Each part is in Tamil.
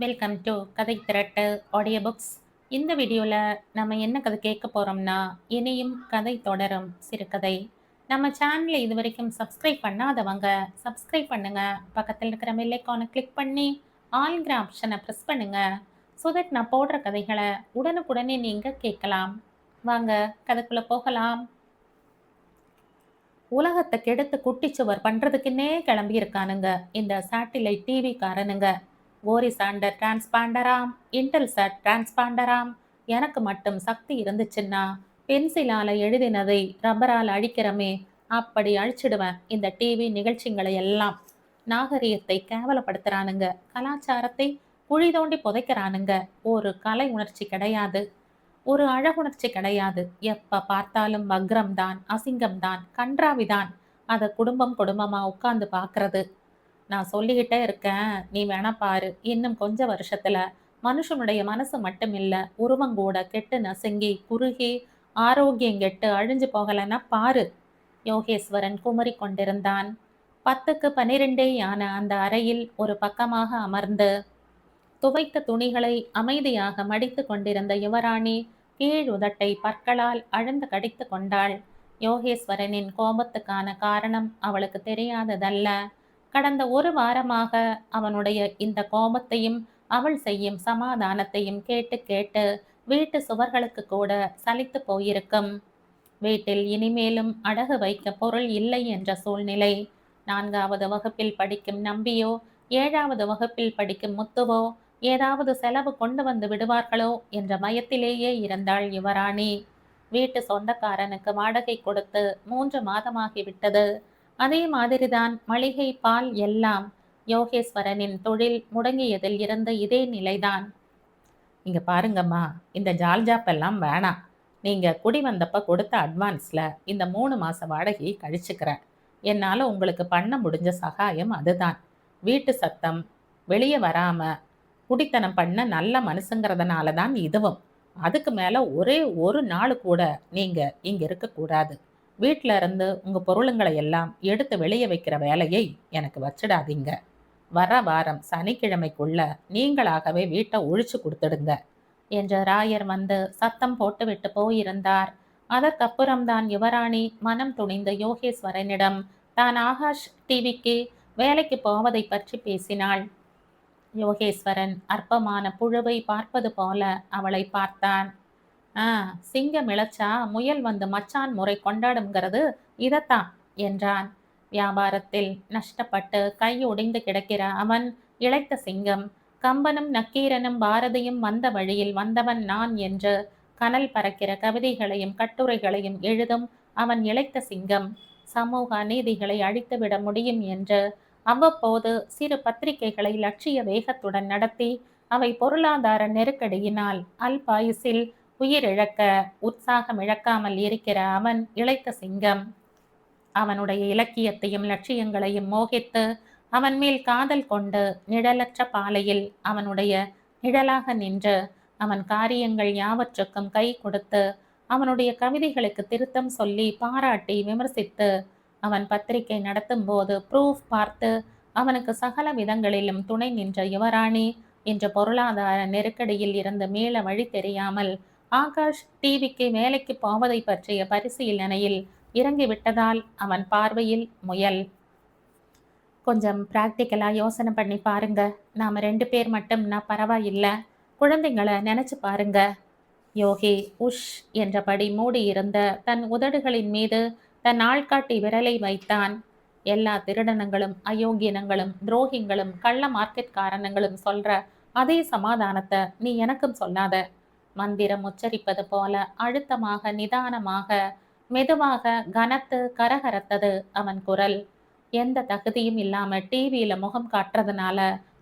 வெல்கம் டு கதை திரட்டு ஆடியோ புக்ஸ். இந்த வீடியோவில் நம்ம என்ன கதை கேட்க போகிறோம்னா, இனியும் கதை தொடரும் சிறுகதை. நம்ம சேனலை இது வரைக்கும் சப்ஸ்கிரைப் பண்ணாதவங்க சப்ஸ்கிரைப் பண்ணுங்க. பக்கத்தில் இருக்கிற பெல் ஐகானை கிளிக் பண்ணி ஆல்ங்கிற ஆப்ஷனை ப்ரெஸ் பண்ணுங்க. ஸோ தட் நான் போடுற கதைகளை உடனுக்குடனே நீங்கள் கேட்கலாம். வாங்க கதைக்குள்ளே போகலாம். உலகத்தை கெடுத்து குட்டிச்சுவர் பண்ணுறதுக்குன்னே கிளம்பியிருக்கானுங்க இந்த சேட்டிலைட் டிவி காரனுங்க. ஓரிசாண்டர் டிரான்ஸ்பாண்டராம், இன்டெல்சாட் டிரான்ஸ்பாண்டராம். எனக்கு மட்டும் சக்தி இருந்துச்சுன்னா பென்சிலால் எழுதினதை ரப்பரால் அழிக்கிறமே, அப்படி அழிச்சிடுவேன் இந்த டிவி நிகழ்ச்சிகளை எல்லாம். நாகரீகத்தை கேவலப்படுத்துறானுங்க, கலாச்சாரத்தை குழி தோண்டி புதைக்கிறானுங்க. ஒரு கலை உணர்ச்சி கிடையாது, ஒரு அழகுணர்ச்சி கிடையாது. எப்ப பார்த்தாலும் வக்ரம்தான், அசிங்கம்தான், கன்றாவிதான். அதை குடும்பம் குடும்பமா உட்கார்ந்து பார்க்கறது. நான் சொல்லிக்கிட்டே இருக்கேன், நீ வேணா பாரு. இன்னும் கொஞ்ச வருஷத்துல மனுஷனுடைய மனசு மட்டும் இல்ல, உருவங்கூட கெட்டு நசுங்கி குறுகி ஆரோக்கியம் கெட்டு அழிஞ்சு போகலன்னா பாரு. யோகேஸ்வரன் குமரி கொண்டிருந்தான். 10க்கு 12 அந்த அறையில் ஒரு பக்கமாக அமர்ந்து துவைத்த துணிகளை அமைதியாக மடித்து கொண்டிருந்த யுவராணி கீழ் உதட்டை பற்களால் அழுந்து கடித்து கொண்டாள். யோகேஸ்வரனின் கோபத்துக்கான காரணம் அவளுக்கு தெரியாததல்ல. கடந்த ஒரு வாரமாக அவனுடைய இந்த கோபத்தையும் அவள் செய்யும் சமாதானத்தையும் கேட்டு கேட்டு வீட்டு சுவர்களுக்கு கூட சலித்து போயிருக்கும். வீட்டில் இனிமேலும் அடகு வைக்க பொருள் இல்லை என்ற சூழ்நிலை. 4வது வகுப்பில் படிக்கும் நம்பியோ 7வது வகுப்பில் படிக்கும் முத்துவோ ஏதாவது செலவு கொண்டு வந்து விடுவார்களோ என்ற பயத்திலேயே இருந்தாள் யுவராணி. வீட்டு சொந்தக்காரனுக்கு வாடகை கொடுத்து 3 மாதமாகிவிட்டது. அதே மாதிரிதான் மளிகை, பால் எல்லாம். யோகேஸ்வரனின் தொழில் முடங்கியதில் இருந்த இதே நிலைதான். இங்க பாருங்கம்மா, இந்த ஜால்ஜாப் எல்லாம் வேணாம். நீங்க குடி வந்தப்ப கொடுத்த அட்வான்ஸ்ல இந்த 3 மாச வாடகையை கழிச்சுக்கிறேன். என்னால உங்களுக்கு பண்ண முடிஞ்ச சகாயம் அதுதான். வீட்டு சத்தம் வெளியே வராம குடித்தனம் பண்ண நல்ல மனுஷங்கிறதுனால தான் இதுவும். அதுக்கு மேல ஒரே ஒரு நாள் கூட நீங்க இங்க இருக்கக்கூடாது. வீட்டில இருந்து உங்க பொருளுங்களை எல்லாம் எடுத்து வெளியே வைக்கிற வேலையை எனக்கு வச்சிடாதீங்க. வர வாரம் சனிக்கிழமைக்குள்ள நீங்களாகவே வீட்டை ஒழிச்சு கொடுத்துடுங்க என்று ராயர் வந்து சத்தம் போட்டுவிட்டு போயிருந்தார். அதற்கப்புறம்தான் யுவராணி மனம் துணிந்த யோகேஸ்வரனிடம் தான் ஆகாஷ் டிவிக்கு வேலைக்கு போவதை பற்றி பேசினாள். யோகேஸ்வரன் அற்பமான புழுவை பார்ப்பது போல அவளை பார்த்தான். சிங்கம் இழைச்சா முயல் வந்து மச்சான் முறை கொண்டாடுங்கிறது இதத்தான் என்றான். வியாபாரத்தில் நஷ்டப்பட்டு கை ஒடிந்து கிடக்கிற அவன் இளைத்த சிங்கம். கம்பனும் நக்கீரனும் பாரதியும் வந்த வழியில் வந்தவன் நான் என்று கனல் பறக்கிற கவிதைகளையும் கட்டுரைகளையும் எழுதும் அவன் இளைத்த சிங்கம். சமூக அநீதிகளை அழித்துவிட முடியும் என்று அவ்வப்போது சிறு பத்திரிகைகளை லட்சிய வேகத்துடன் நடத்தி அவை பொருளாதார நெருக்கடியினால் அல்பாயுசில் உயிரிழக்க உற்சாகம் இழக்காமல் இருக்கிற அவன் இளைத்த சிங்கம். அவனுடைய இலக்கியத்தையும் லட்சியங்களையும் மோகித்து அவன் மேல் காதல் கொண்டு நிழலற்ற பாலையில் அவனுடைய நிழலாக நின்று அவன் காரியங்கள் யாவற்றுக்கும் கை கொடுத்து அவனுடைய கவிதைகளுக்கு திருத்தம் சொல்லி பாராட்டி விமர்சித்து அவன் பத்திரிகை நடத்தும் போது ப்ரூஃப் பார்த்து அவனுக்கு சகல விதங்களிலும் துணை நின்ற யுவராணி இன்று பொருளாதார நெருக்கடியில் இருந்து மீள வழி தெரியாமல் ஆகாஷ் டிவிக்கு வேலைக்கு போவதை பற்றிய பரிசீலனையில் இறங்கிவிட்டதால் அவன் பார்வையில் முயல். கொஞ்சம் பிராக்டிக்கலா யோசனை பண்ணி பாருங்க. நாம 2 பேர் மட்டும்னா பரவாயில்லை, குழந்தைங்களை நினைச்சு பாருங்க. யோகி உஷ் என்றபடி மூடியிருந்த தன் உதடுகளின் மீது தன் ஆள்காட்டி விரலை வைத்தான். எல்லா திருடனங்களும் அயோக்கியனங்களும் துரோகிங்களும் கள்ள மார்க்கெட்காரனங்களும் சொல்ற அதே சமாதானத்தை நீ எனக்கும் சொல்லாத. மந்திரம் உச்சரிப்பது போல அழுத்தமாக நிதானமாக மெதுவாக கனத்து கரகரத்தது அவன் குரல். எந்த தகுதியும் இல்லாம டிவியில முகம் காட்டுறதுனால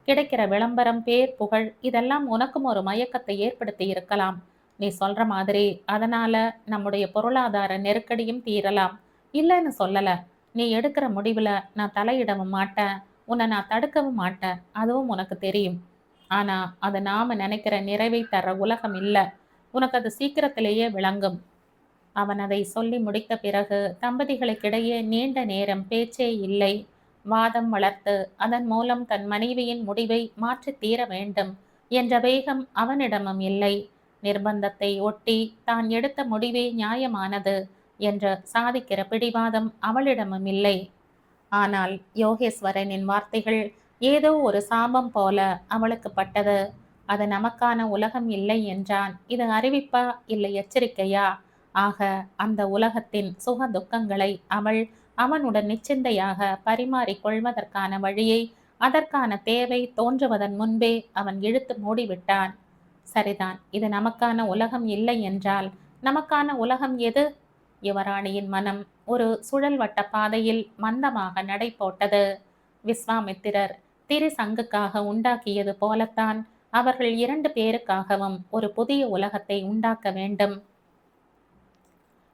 கிடைக்கிற விளம்பரம், பேர், புகழ் இதெல்லாம் உனக்கும் ஒரு மயக்கத்தை ஏற்படுத்தி இருக்கலாம். நீ சொல்ற மாதிரி அதனால நம்முடைய பொருளாதார நெருக்கடியும் தீரலாம். இல்லைன்னு சொல்லல. நீ எடுக்கிற முடிவுல நான் தலையிடவும் மாட்டேன், உன்னை நான் தடுக்கவும் மாட்டேன், அதுவும் உனக்கு தெரியும். ஆனா அது நாம நினைக்கிற நிறைவை தர உலகம் இல்லை. உனக்கு அது சீக்கிரத்திலேயே விளங்கும். அவன் அதை சொல்லி முடித்த பிறகு தம்பதிகளுக்கிடையே நீண்ட நேரம் பேச்சே இல்லை. வாதம் வளர்த்து அதன் மூலம் தன் மனைவியின் முடிவை மாற்றி தீர வேண்டும். என்ற வேகம் அவனிடமும் இல்லை. நிர்பந்தத்தை ஒட்டி தான் எடுத்த முடிவே நியாயமானது என்ற சாதிக்கிற பிடிவாதம் அவளிடமும் இல்லை. ஆனால் யோகேஸ்வரனின் வார்த்தைகள் ஏதோ ஒரு சாபம் போல அவளுக்கு பட்டது. அது நமக்கான உலகம் இல்லை என்றான். இது அறிவிப்பா இல்லை எச்சரிக்கையா? ஆக அந்த உலகத்தின் சுக துக்கங்களை அவள் அவனுடன் நிச்சிந்தையாக பரிமாறிக் கொள்வதற்கான வழியை, அதற்கான தேவை தோன்றுவதன் முன்பே அவன் இழுத்து மூடிவிட்டான். சரிதான், இது நமக்கான உலகம் இல்லை என்றால் நமக்கான உலகம் எது? யுவராணியின் மனம் ஒரு சுழல் வட்ட பாதையில் மந்தமாக நடை போட்டது. விஸ்வாமித்திரர் திரிசங்குக்காக உண்டாக்கியது போலத்தான் அவர்கள் 2 பேருக்காகவும் ஒரு புதிய உலகத்தை உண்டாக்க வேண்டும்.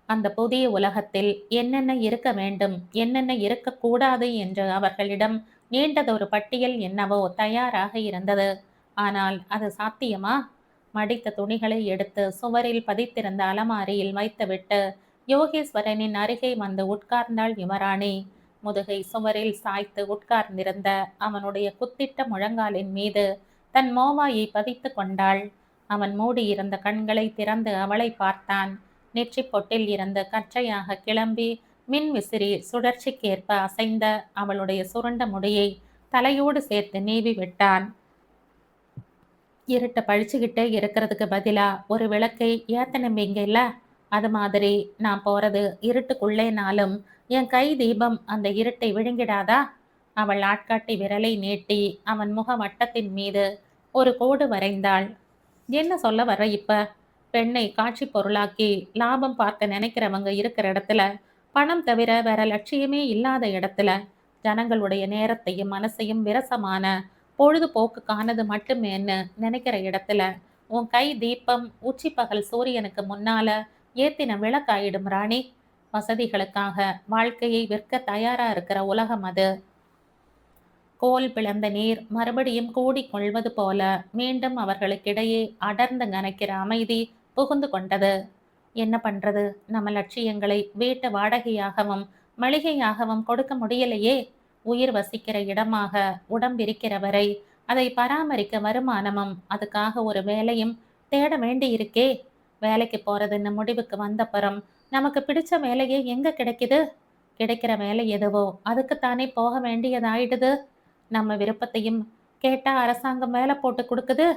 அந்த புதிய உலகத்தில் என்னென்ன இருக்க வேண்டும், என்னென்ன இருக்கக்கூடாது என்று அவர்களிடம் நீண்டதொரு பட்டியல் என்னவோ தயாராக இருந்தது. ஆனால் அது சாத்தியமா? மடித்த துணிகளை எடுத்து சுவரில் பதித்திருந்த அலமாரியில் வைத்துவிட்டு யோகேஸ்வரனின் அருகே வந்து உட்கார்ந்தாள் யுவராணி. முதுகை சுவரில் சாய்த்து உட்கார்ந்திருந்த அவனுடைய குத்திட்ட முழங்காலின் மீது தன் மோவாயை பதித்து கொண்டாள். அவன் மூடியிருந்த கண்களை திறந்து அவளை பார்த்தான். நெற்றி பொட்டில் இருந்து கற்றையாக கிளம்பி மின் விசிறி சுழற்சிக்கேற்ப அசைந்த அவளுடைய சுருண்ட முடியை தலையோடு சேர்த்து நீவி விட்டான். இருட்ட பழிச்சுக்கிட்டே இருக்கிறதுக்கு பதிலா ஒரு விளக்கை ஏத்த நம்பிங்க இல்ல, அது மாதிரி நான் போறது இருட்டுக்குள்ளேனாலும் என் கை தீபம் அந்த இருட்டை விழுங்கிடாதா? அவள் ஆட்காட்டி விரலை நீட்டி அவன் முக வட்டத்தின் மீது ஒரு கோடு வரைந்தாள். என்ன சொல்ல வர இப்ப? பெண்ணை காட்சி பொருளாக்கி லாபம் பார்க்க நினைக்கிறவங்க இருக்கிற இடத்துல, பணம் தவிர வேற லட்சியமே இல்லாத இடத்துல, ஜனங்களுடைய நேரத்தையும் மனசையும் விரசமான பொழுதுபோக்குக்கானது மட்டுமேன்னு நினைக்கிற இடத்துல உன் கை தீபம் உச்சி பகல் சூரியனுக்கு முன்னால ஏத்தின விளக்காயிடும் ராணி. வசதிகளுக்காக வாழ்க்கையை விற்க தயாரா இருக்கிற உலகம் அது. கோல் பிளந்த நீர் மறுபடியும் கூடிக்கொள்வது போல மீண்டும் அவர்களுக்கிடையே அடர்ந்து கனக்கிற அமைதி புகுந்து கொண்டது. என்ன பண்றது? நம்ம லட்சியங்களை வீட்டு வாடகையாகவும் மளிகையாகவும் கொடுக்க முடியலையே. உயிர் வசிக்கிற இடமாக உடம்பிருக்கிற வரை அதை பராமரிக்க வருமானமும் அதுக்காக ஒரு வேலையும் தேட வேண்டி இருக்கே. வேலைக்கு போறதுன்னு முடிவுக்கு வந்தப்புறம் நமக்கு பிடிச்ச வேலையே எங்க கிடைக்குது? கிடைக்கிற வேலை எதுவோ அதுக்குத்தானே போக வேண்டியதாயிடுது. நம்ம விருப்பத்தையும் கேட்டா அரசாங்கம் வேலை போட்டு கொடுக்குது.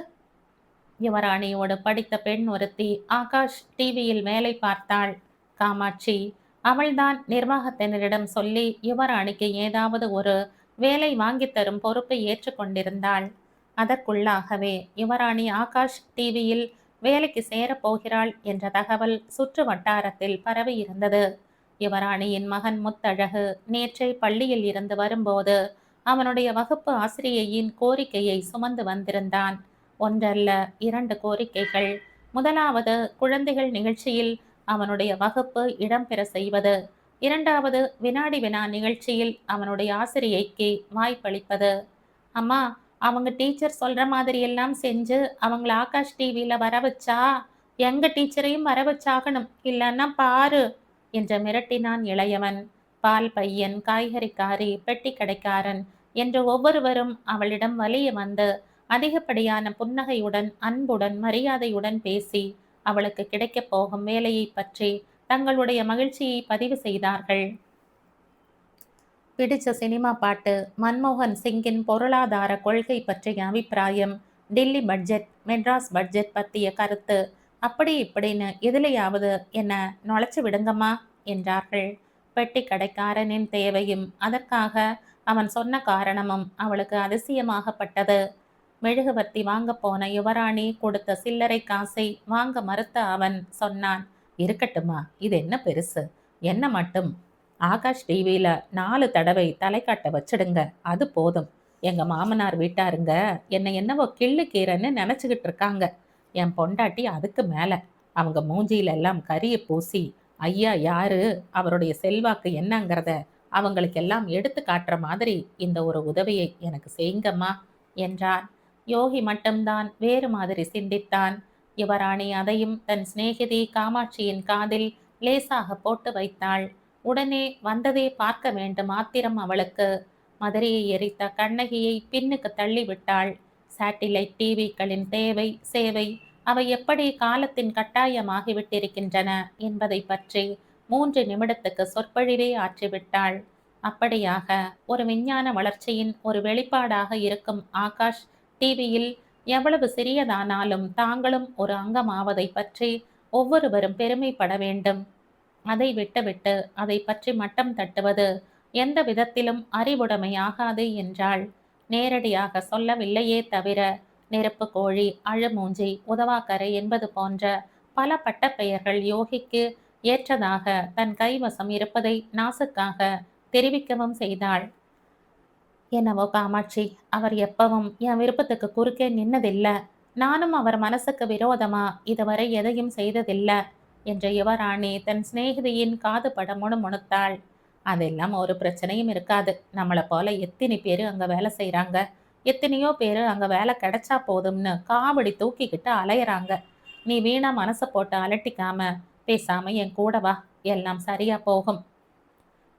யுவராணியோடு படித்த பெண் ஒருத்தி ஆகாஷ் டிவியில் வேலை பார்த்தாள். காமாட்சி. அவள்தான் நிர்வாகத்தினரிடம் சொல்லி யுவராணிக்கு ஏதாவது ஒரு வேலை வாங்கித் தரும் பொறுப்பை ஏற்றுக்கொண்டிருந்தாள். அதற்குள்ளாகவே யுவராணி ஆகாஷ் டிவியில் வேலைக்கு சேரப்போகிறாள் என்ற தகவல் சுற்று வட்டாரத்தில் பரவி இருந்தது. யுவராணியின் மகன் முத்தழகு நேற்றே பள்ளியில் இருந்து வரும்போது அவனுடைய வகுப்பு ஆசிரியையின் கோரிக்கையை சுமந்து வந்திருந்தான். ஒன்றல்ல 2 கோரிக்கைகள். முதலாவது, குழந்தைகள் நிகழ்ச்சியில் அவனுடைய வகுப்பு இடம்பெற செய்வது. 2வது, வினாடி வினா நிகழ்ச்சியில் அவனுடைய ஆசிரியைக்கு வாய்ப்பளிப்பது. அம்மா, அவங்க டீச்சர் சொல்ற மாதிரி எல்லாம் செஞ்சு அவங்கள ஆகாஷ் டிவியில வர வச்சா எங்க டீச்சரையும் வர வச்சாகணும், இல்லைன்னா பாரு என்று மிரட்டினான் இளையவன். பால் பையன், காய்கறிக்காரி, பெட்டி கடைக்காரன் என்று ஒவ்வொருவரும் அவளிடம் வலிய வந்து அதிகப்படியான புன்னகையுடன் அன்புடன் மரியாதையுடன் பேசி அவளுக்கு கிடைக்கப் போகும் வேலையை பற்றி தங்களுடைய மகிழ்ச்சியை பதிவு செய்தார்கள். பிடிச்ச சினிமா பாட்டு, மன்மோகன் சிங்கின் பொருளாதார கொள்கை பற்றிய அபிப்பிராயம், டில்லி பட்ஜெட், மெட்ராஸ் பட்ஜெட் பற்றிய கருத்து, அப்படி இப்படின்னு எதிலையாவது என்ன நுழைச்சு விடுங்கம்மா என்றார்கள். பெட்டி கடைக்காரனின் தேவையும் அதற்காக அவன் சொன்ன காரணமும் அவளுக்கு அதிசயமாகப்பட்டது. மெழுகுவர்த்தி வாங்க போன யுவராணி கொடுத்த சில்லறை காசை வாங்க மறுத்த அவன் சொன்னான், இருக்கட்டுமா, இது என்ன பெருசு, என்ன மட்டும் ஆகாஷ் டிவியில 4 தடவை தலைக்காட்ட வச்சிடுங்க, அது போதும். எங்க மாமனார் வீட்டாருங்க என்னை என்னவோ கிள்ளு கீரைன்னு நினைச்சுக்கிட்டு இருக்காங்க. என் பொண்டாட்டி அதுக்கு மேல. அவங்க மூஞ்சியில எல்லாம் கரிய பூசி ஐயா யாரு, அவருடைய செல்வாக்கு என்னங்கிறத அவங்களுக்கெல்லாம் எடுத்து காட்டுற மாதிரி இந்த ஒரு உதவியை எனக்கு செய்யுங்கம்மா என்றான். யோகி மட்டும்தான் வேறு மாதிரி சிந்தித்தான். யுவராணி அதையும் தன் சிநேகிதி காமாட்சியின் காதில் லேசாக போட்டு வைத்தாள். உடனே வந்ததே பார்க்க வேண்டும் ஆத்திரம் அவளுக்கு. மதுரையை எரித்த கண்ணகியை பின்னுக்கு தள்ளிவிட்டாள். சேட்டிலைட் டிவிக்களின் தேவை, சேவை அவை எப்படி காலத்தின் கட்டாயமாகிவிட்டிருக்கின்றன என்பதை பற்றி 3 நிமிடத்துக்கு சொற்பொழிவே ஆற்றிவிட்டாள். அப்படியாக ஒரு விஞ்ஞான வளர்ச்சியின் ஒரு வெளிப்பாடாக இருக்கும் ஆகாஷ் டிவியில் எவ்வளவு சிறியதானாலும் தாங்களும் ஒரு அங்கமாவதை பற்றி ஒவ்வொருவரும் பெருமைப்பட வேண்டும். அதை விட்டுவிட்டு அதை பற்றி மட்டம் தட்டுவது எந்த விதத்திலும் அறிவுடைமையாகாது என்றாள். நேரடியாக சொல்லவில்லையே தவிர நெருப்பு கோழி, அழுமூஞ்சி, உதவாக்கரை என்பது போன்ற பல பட்டப்பெயர்கள் யோகிக்கு ஏற்றதாக தன் கைவசம் இருப்பதை நாசுக்காக தெரிவிக்கவும் செய்தாள். என்னவோ காமாட்சி, அவர் எப்பவும் என் விருப்பத்துக்கு குறுக்கே நின்னதில்ல. நானும் அவர் மனசுக்கு விரோதமா இதுவரை எதையும் செய்ததில்ல என்ற யுவராணி தன் சிநேகிதியின் காது பட முணுமுணுத்தாள். அதெல்லாம் ஒரு பிரச்சனையும் இருக்காது. நம்மளை போல எத்தனை பேர் அங்க வேலை செய்யறாங்க. எத்தனையோ பேர் அங்க வேலை கிடைச்சா போதும்னு காவடி தூக்கிக்கிட்டு அலையறாங்க. நீ வீணா மனசை போட்டு அலட்டிக்காம பேசாம என் கூட வா, எல்லாம் சரியா போகும்.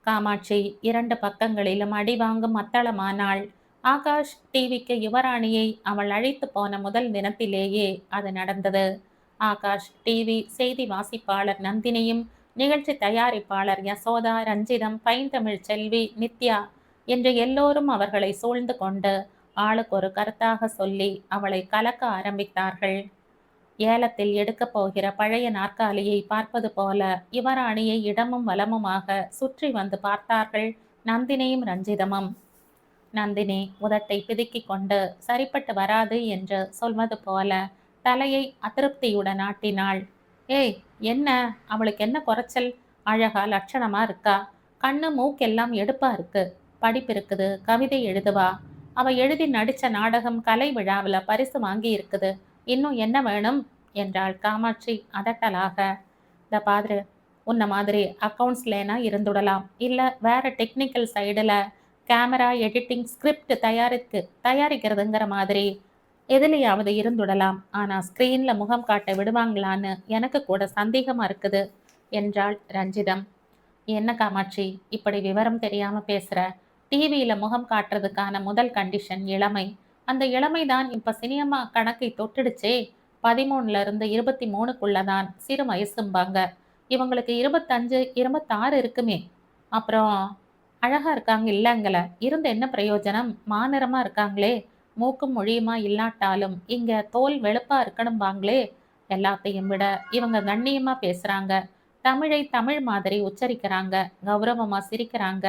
காமாட்சி 2 பக்கங்களிலும் அடி வாங்கும் மத்தளமானாள். ஆகாஷ் டிவிக்கு யுவராணியை அவள் அழைத்து போன முதல் தினத்திலேயே அது நடந்தது. ஆகாஷ் டிவி செய்தி வாசிப்பாளர் நந்தினியும் நிகழ்ச்சி தயாரிப்பாளர் யசோதா, ரஞ்சிதம், பைந்தமிழ் செல்வி, நித்யா என்று எல்லோரும் அவர்களை சூழ்ந்து கொண்டு ஆளுக்கு ஒரு கருத்தாக சொல்லி அவளை கலக்க ஆரம்பித்தார்கள். ஏலத்தில் எடுக்கப் போகிற பழைய நாற்காலியை பார்ப்பது போல யுவராணியை இடமும் வலமுமாக சுற்றி வந்து பார்த்தார்கள் நந்தினியும் ரஞ்சிதமும். நந்தினி உதட்டை பிதுக்கிக் கொண்டு சரிப்பட்டு வராது என்று சொல்வது போல தலையை அதிருப்தியுடன் ஆட்டினாள். ஏய், என்ன அவளுக்கு என்ன குறைச்சல்? அழகா லட்சணமா இருக்கா. கண்ணு மூக்கெல்லாம் எடுப்பா இருக்கு. படிப்பு இருக்குது, கவிதை எழுதுவா. அவ எழுதி நடிச்ச நாடகம் கலை விழாவில் பரிசு வாங்கி இருக்குது. இன்னும் என்ன வேணும் என்றாள் காமாட்சி அதட்டலாக. இந்த பாதிரு, உன்ன மாதிரி அக்கவுண்ட்ஸ்லேனா இருந்துடலாம், இல்லை வேற டெக்னிக்கல் சைடில் கேமரா எடிட்டிங் ஸ்கிரிப்ட் தயாரிக்கிறதுங்கிற மாதிரி எதுலையாவது இருந்துடலாம். ஆனால் ஸ்க்ரீனில் முகம் காட்ட விடுவாங்களான்னு எனக்கு கூட சந்தேகமாக இருக்குது என்றாள் ரஞ்சிதம். என்ன காமாட்சி இப்படி விவரம் தெரியாமல் பேசுகிற? டிவியில் முகம் காட்டுறதுக்கான முதல் கண்டிஷன் இளமை. அந்த இளமை தான் இப்போ சினிமா கணக்கை தொட்டுடுச்சே. 13ல இருந்து 23க்குள்ளதான் சிறு வயசும்பாங்க. இவங்களுக்கு 25, 26 இருக்குமே. அப்புறம் அழகா இருக்காங்க இல்லைங்கள, இருந்து என்ன பிரயோஜனம்? மாநிறமா இருக்காங்களே. மூக்கும் மொழியுமா இல்லாட்டாலும் இங்க தோல் வெளுப்பா இருக்கணும்பாங்களே. எல்லாத்தையும் விட இவங்க கண்ணியமா பேசுறாங்க. தமிழை தமிழ் மாதிரி உச்சரிக்கிறாங்க. கௌரவமா சிரிக்கிறாங்க.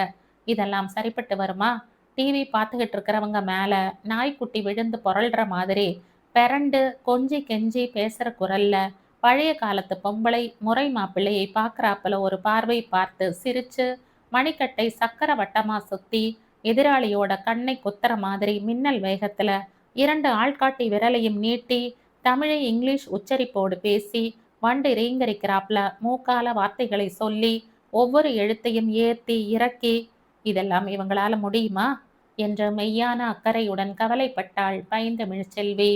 இதெல்லாம் சரிப்பட்டு வருமா? டிவி பார்த்துக்கிட்டு இருக்கிறவங்க மேல நாய்க்குட்டி விழுந்து புரள்ற மாதிரி பெரண்டு கொஞ்சி கெஞ்சி பேசுற குரல்ல பழைய காலத்து பொம்பளை முறை மாப்பிள்ளையை பார்க்கறாப்புல ஒரு பார்வை பார்த்து சிரிச்சு மணிக்கட்டை சக்கர வட்டமா சுத்தி எதிராளியோட கண்ணை குத்துற மாதிரி மின்னல் வேகத்துல 2 ஆள்காட்டி விரலையும் நீட்டி தமிழை இங்கிலீஷ் உச்சரிப்போடு பேசி வண்டு ரீங்கரிக்கிறாப்புல மூக்கால வார்த்தைகளை சொல்லி ஒவ்வொரு எழுத்தையும் ஏத்தி இறக்கி இதெல்லாம் இவங்களால முடியுமா என்று மெய்யான அக்கறையுடன் கவலைப்பட்டாள் பைந்தமிழ் செல்வி.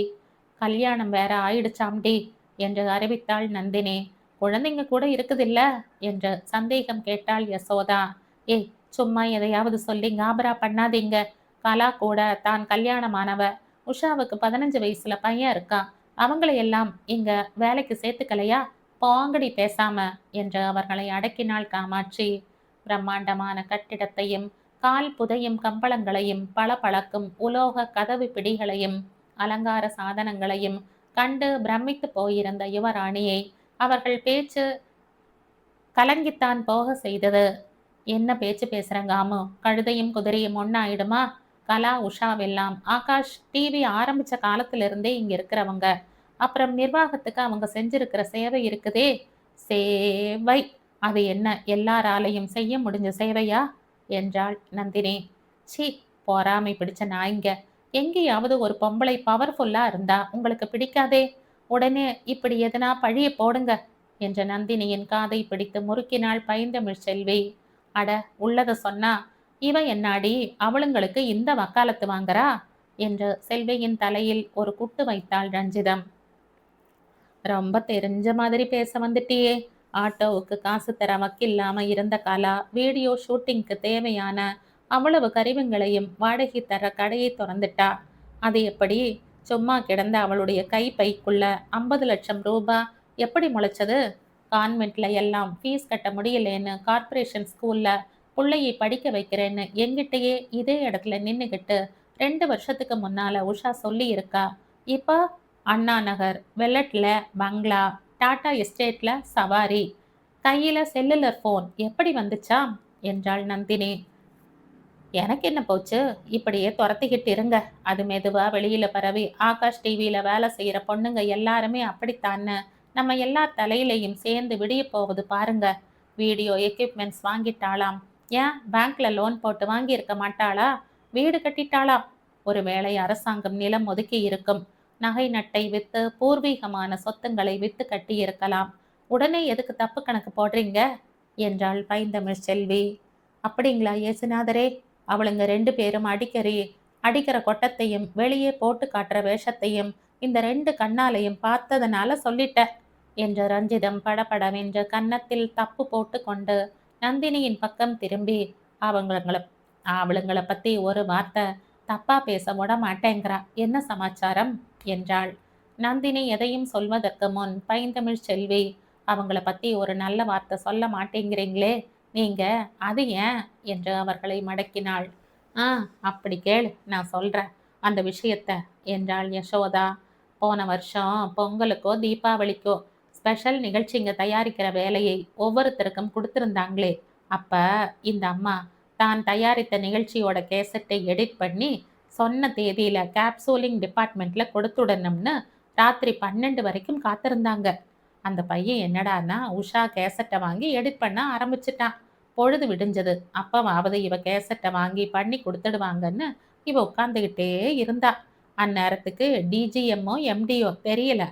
கல்யாணம் வேற ஆயிடுச்சாம்டி என்று அறிவித்தாள் நந்தினி. குழந்தைங்க கூட இருக்குதில்ல என்று சந்தேகம் கேட்டாள் யசோதா. ஏய், சும்மா எதையாவது சொல்லி காபரா பண்ணாதீங்க. கலா கூட தான் கல்யாணமானவ. உஷாவுக்கு 15 வயசுல பையன் இருக்கான். அவங்களையெல்லாம் இங்க வேலைக்கு சேர்த்துக்கலையா? போங்கடி பேசாம என்று அவர்களை அடக்கினாள் காமாட்சி. பிரம்மாண்டமான கட்டிடத்தையும் கால் புதையும் கம்பளங்களையும் பளபளக்கும் உலோக கதவு பிடிகளையும் அலங்கார சாதனங்களையும் கண்டு பிரமித்து போயிருந்த யுவராணியை அவர்கள் பேச்சு கலங்கித்தான் போக செய்தது. என்ன பேச்சு பேசுறங்க ஆமு? கழுதையும் குதிரையும் ஒன்னாயிடுமா? கலா உஷாவெல்லாம் ஆகாஷ் டிவி ஆரம்பிச்ச காலத்திலிருந்தே இங்க இருக்கிறவங்க. அப்புறம் நிர்வாகத்துக்கு அவங்க செஞ்சிருக்கிற சேவை இருக்குதே. சேவை அது என்ன எல்லாராலையும் செய்ய முடிஞ்ச சேவையா என்றாள் நந்தினி. சி, பொறாமை பிடிச்ச நாய்ங்க. எங்கேயாவது ஒரு பொம்பளை பவர்ஃபுல்லா இருந்தா உங்களுக்கு பிடிக்காதே? உடனே இப்படி எதனா பழிய போடுங்க என்ற நந்தினியின் காதை பிடித்து முறுக்கினாள் பைந்தமிழ் செல்வி. அட, உள்ளத சொன்னா இவ என்னாடி அவளுங்களுக்கு இந்த வக்காலத்து வாங்கறா என்று செல்வியின் தலையில் ஒரு குட்டு வைத்தாள் ரஞ்சிதம். ரொம்ப தெரிஞ்ச மாதிரி பேச வந்துட்டியே. ஆட்டோவுக்கு காசு தர வக்கில்லாம இருந்த கலா வீடியோ ஷூட்டிங்க்கு தேவையான அவ்வளவு கருவிங்களையும் வாடகை தர கடையை திறந்துட்டா. அது எப்படி? சும்மா கிடந்த அவளுடைய கைப்பைக்குள்ள 50 லட்சம் ரூபாய் எப்படி முளைச்சது? கான்வென்ட்ல எல்லாம் ஃபீஸ் கட்ட முடியலேன்னு கார்ப்பரேஷன் ஸ்கூல்ல புள்ளையை படிக்க வைக்கிறேன்னு என்கிட்டயே இதே இடத்துல நின்னுகிட்டு 2 வருஷத்துக்கு முன்னால உஷா சொல்லி இருக்கா. இப்ப அண்ணா நகர், வெல்லட்ல பங்களா, டாடா எஸ்டேட்ல சவாரி, கையில செல்லுலர் போன் எப்படி வந்துச்சா? என்றாள் நந்தினி. எனக்கு என்ன போச்சு, இப்படியே துரத்திக்கிட்டு இருங்க. அது மெதுவா வெளியில பரவி ஆகாஷ் டிவியில வேலை செய்யற பொண்ணுங்க எல்லாருமே அப்படித்தான்னு நம்ம எல்லார் தலையிலையும் சேர்ந்து விடிய போகுது பாருங்க. வீடியோ எக்யூப்மெண்ட்ஸ் வாங்கிட்டாளாம். ஏன் பேங்க்ல லோன் போட்டு வாங்கி இருக்க மாட்டாளா? வீடு கட்டிட்டாளாம். ஒருவேளை அரசாங்கம் நிலம் ஒதுக்கி இருக்கும். நகை நட்டை வித்து பூர்வீகமான சொத்துங்களை வித்து கட்டி இருக்கலாம். உடனே எதுக்கு தப்பு கணக்கு போடுறீங்க? என்றாள் பைந்தமிழ் செல்வி. அப்படிங்களா இயேசுநாதரே? அவளுங்க 2 பேரும் அடிக்கிற கொட்டத்தையும் வெளியே போட்டு காட்டுற வேஷத்தையும் இந்த 2 கண்ணாலையும் பார்த்ததனால சொல்லிட்ட என்று ரஞ்சிதம் படபடவென்று கன்னத்தில் தப்பு போட்டு கொண்டு நந்தினியின் பக்கம் திரும்பி அவளுங்களை பத்தி ஒரு வார்த்தை தப்பா பேச விட மாட்டேங்கிறா. என்ன சமாச்சாரம் என்றாள். நந்தினி எதையும் சொல்வதற்கு முன் பைந்தமிழ் செல்வி, அவங்கள பத்தி ஒரு நல்ல வார்த்தை சொல்ல மாட்டேங்கிறீங்களே நீங்க, அது ஏன் என்று அவர்களை மடக்கினாள். அப்படி கேளு, நான் சொல்றேன் அந்த விஷயத்த என்றாள் யசோதா. போன வருஷம் பொங்கலுக்கோ தீபாவளிக்கோ ஸ்பெஷல் நிகழ்ச்சிங்க தயாரிக்கிற வேலையை ஒவ்வொருத்தருக்கும் கொடுத்துருந்தாங்களே. அப்ப இந்த அம்மா தான் தயாரித்த நிகழ்ச்சியோட கேசட்டை எடிட் பண்ணி சொன்ன தேதியில கேப்சூலிங் டிபார்ட்மெண்ட்ல கொடுத்துடணும்னு ராத்திரி 12 வரைக்கும் காத்திருந்தாங்க. அந்த பையன் என்னடான்னா உஷா கேசட்டை வாங்கி எடிட் பண்ண ஆரம்பிச்சிட்டான். பொழுது விடிஞ்சது. அப்பவாவது இவ கேசட்டை வாங்கி பண்ணி கொடுத்துடுவாங்கன்னு இவ உட்காந்துக்கிட்டே இருந்தா. அந்நேரத்துக்கு டிஜிஎம்மோ எம்டியோ தெரியல,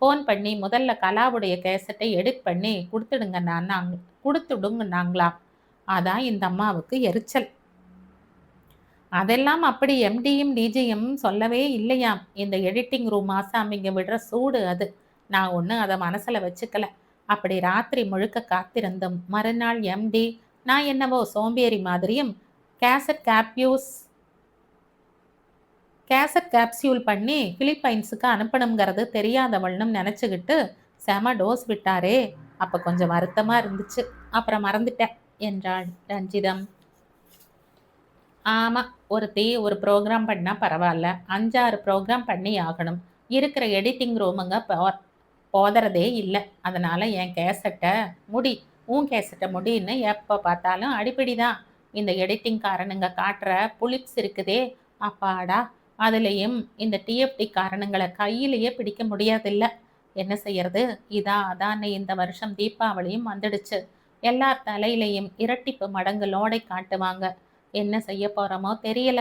ஃபோன் பண்ணி முதல்ல கலாவுடைய கேசட்டை எடிட் பண்ணி கொடுத்துடுங்கன்னாங்களாம். அதான் இந்த அம்மாவுக்கு எரிச்சல். அதெல்லாம் அப்படி எம்டியும் டிஜிஎம் சொல்லவே இல்லையாம். இந்த எடிட்டிங் ரூம் ஆசாமிங்க விடுற சூடு அது. நான் ஒன்றும் அதை மனசில் வச்சுக்கல. அப்படி ராத்திரி முழுக்க காத்திருந்தும் மறுநாள் எம்டி நான் என்னவோ சோம்பேறி மாதிரியும் கேசட் கேப்சியூல் பண்ணி பிலிப்பைன்ஸுக்கு அனுப்பணுங்கிறது தெரியாதவள்னும் நினச்சிக்கிட்டு செம டோஸ் விட்டாரே. அப்போ கொஞ்சம் வருத்தமாக இருந்துச்சு, அப்புறம் மறந்துட்டேன் என்றாள் ரஞ்சிதம். ஆமாம், ஒரு ப்ரோக்ராம் பண்ணால் பரவாயில்ல, 5-6 ப்ரோக்ராம் பண்ணி ஆகணும். இருக்கிற எடிட்டிங் ரூமுங்க போதறதே இல்லை. அதனால் என் கேசட்டை உன் கேசட்டை முடின்னு எப்போ பார்த்தாலும் அடிப்படி தான். இந்த எடிட்டிங் காரணங்க காட்டுற புலிப்ஸ் இருக்குதே, அப்பாடா, அதுலேயும் இந்த டிஎஃப்டி காரணங்களை கையிலேயே பிடிக்க முடியாதில்ல. என்ன செய்யறது? அதான்னு இந்த வருஷம் தீபாவளியும் வந்துடுச்சு. எல்லார் தலையிலையும் இரட்டிப்பு மடங்கு லோடை காட்டுவாங்க. என்ன செய்ய போகிறோமோ தெரியல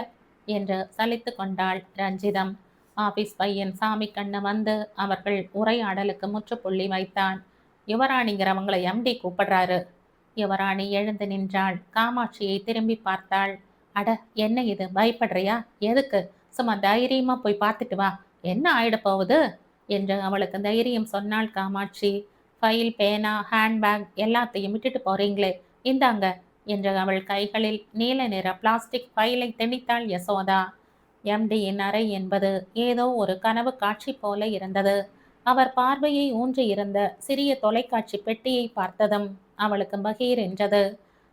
என்று சலித்து கொண்டாள் ரஞ்சிதம். ஆபீஸ் பையன் சாமி கண்ணு வந்து அவர்கள் உரையாடலுக்கு முற்றுப்புள்ளி வைத்தான். யுவராணிங்கிறவங்களை எம்டி கூப்பிடுறாரு. யுவராணி எழுந்து நின்றாள். காமாட்சியை திரும்பி பார்த்தாள். அட, என்ன இது, பயப்படுறியா? எதுக்கு? சும்மா தைரியமா போய் பார்த்துட்டு வா, என்ன ஆயிட போகுது என்று அவளுக்கு தைரியம் சொன்னாள் காமாட்சி. ஃபைல், பேனா, ஹேண்ட்பேக் எல்லாத்தையும் விட்டுட்டு போறீங்களே, இந்தாங்க என்று அவள் கைகளில் நீல நிற பிளாஸ்டிக் ஃபைலை திணித்தாள் யசோதா. எம்டியின் அறை என்பது ஏதோ ஒரு கனவு காட்சி போல இருந்தது. அவர் பார்வையை ஊன்றியிருந்த சிறிய தொலைக்காட்சி பெட்டியை பார்த்ததும் அவளுக்கு பகீர் என்றது.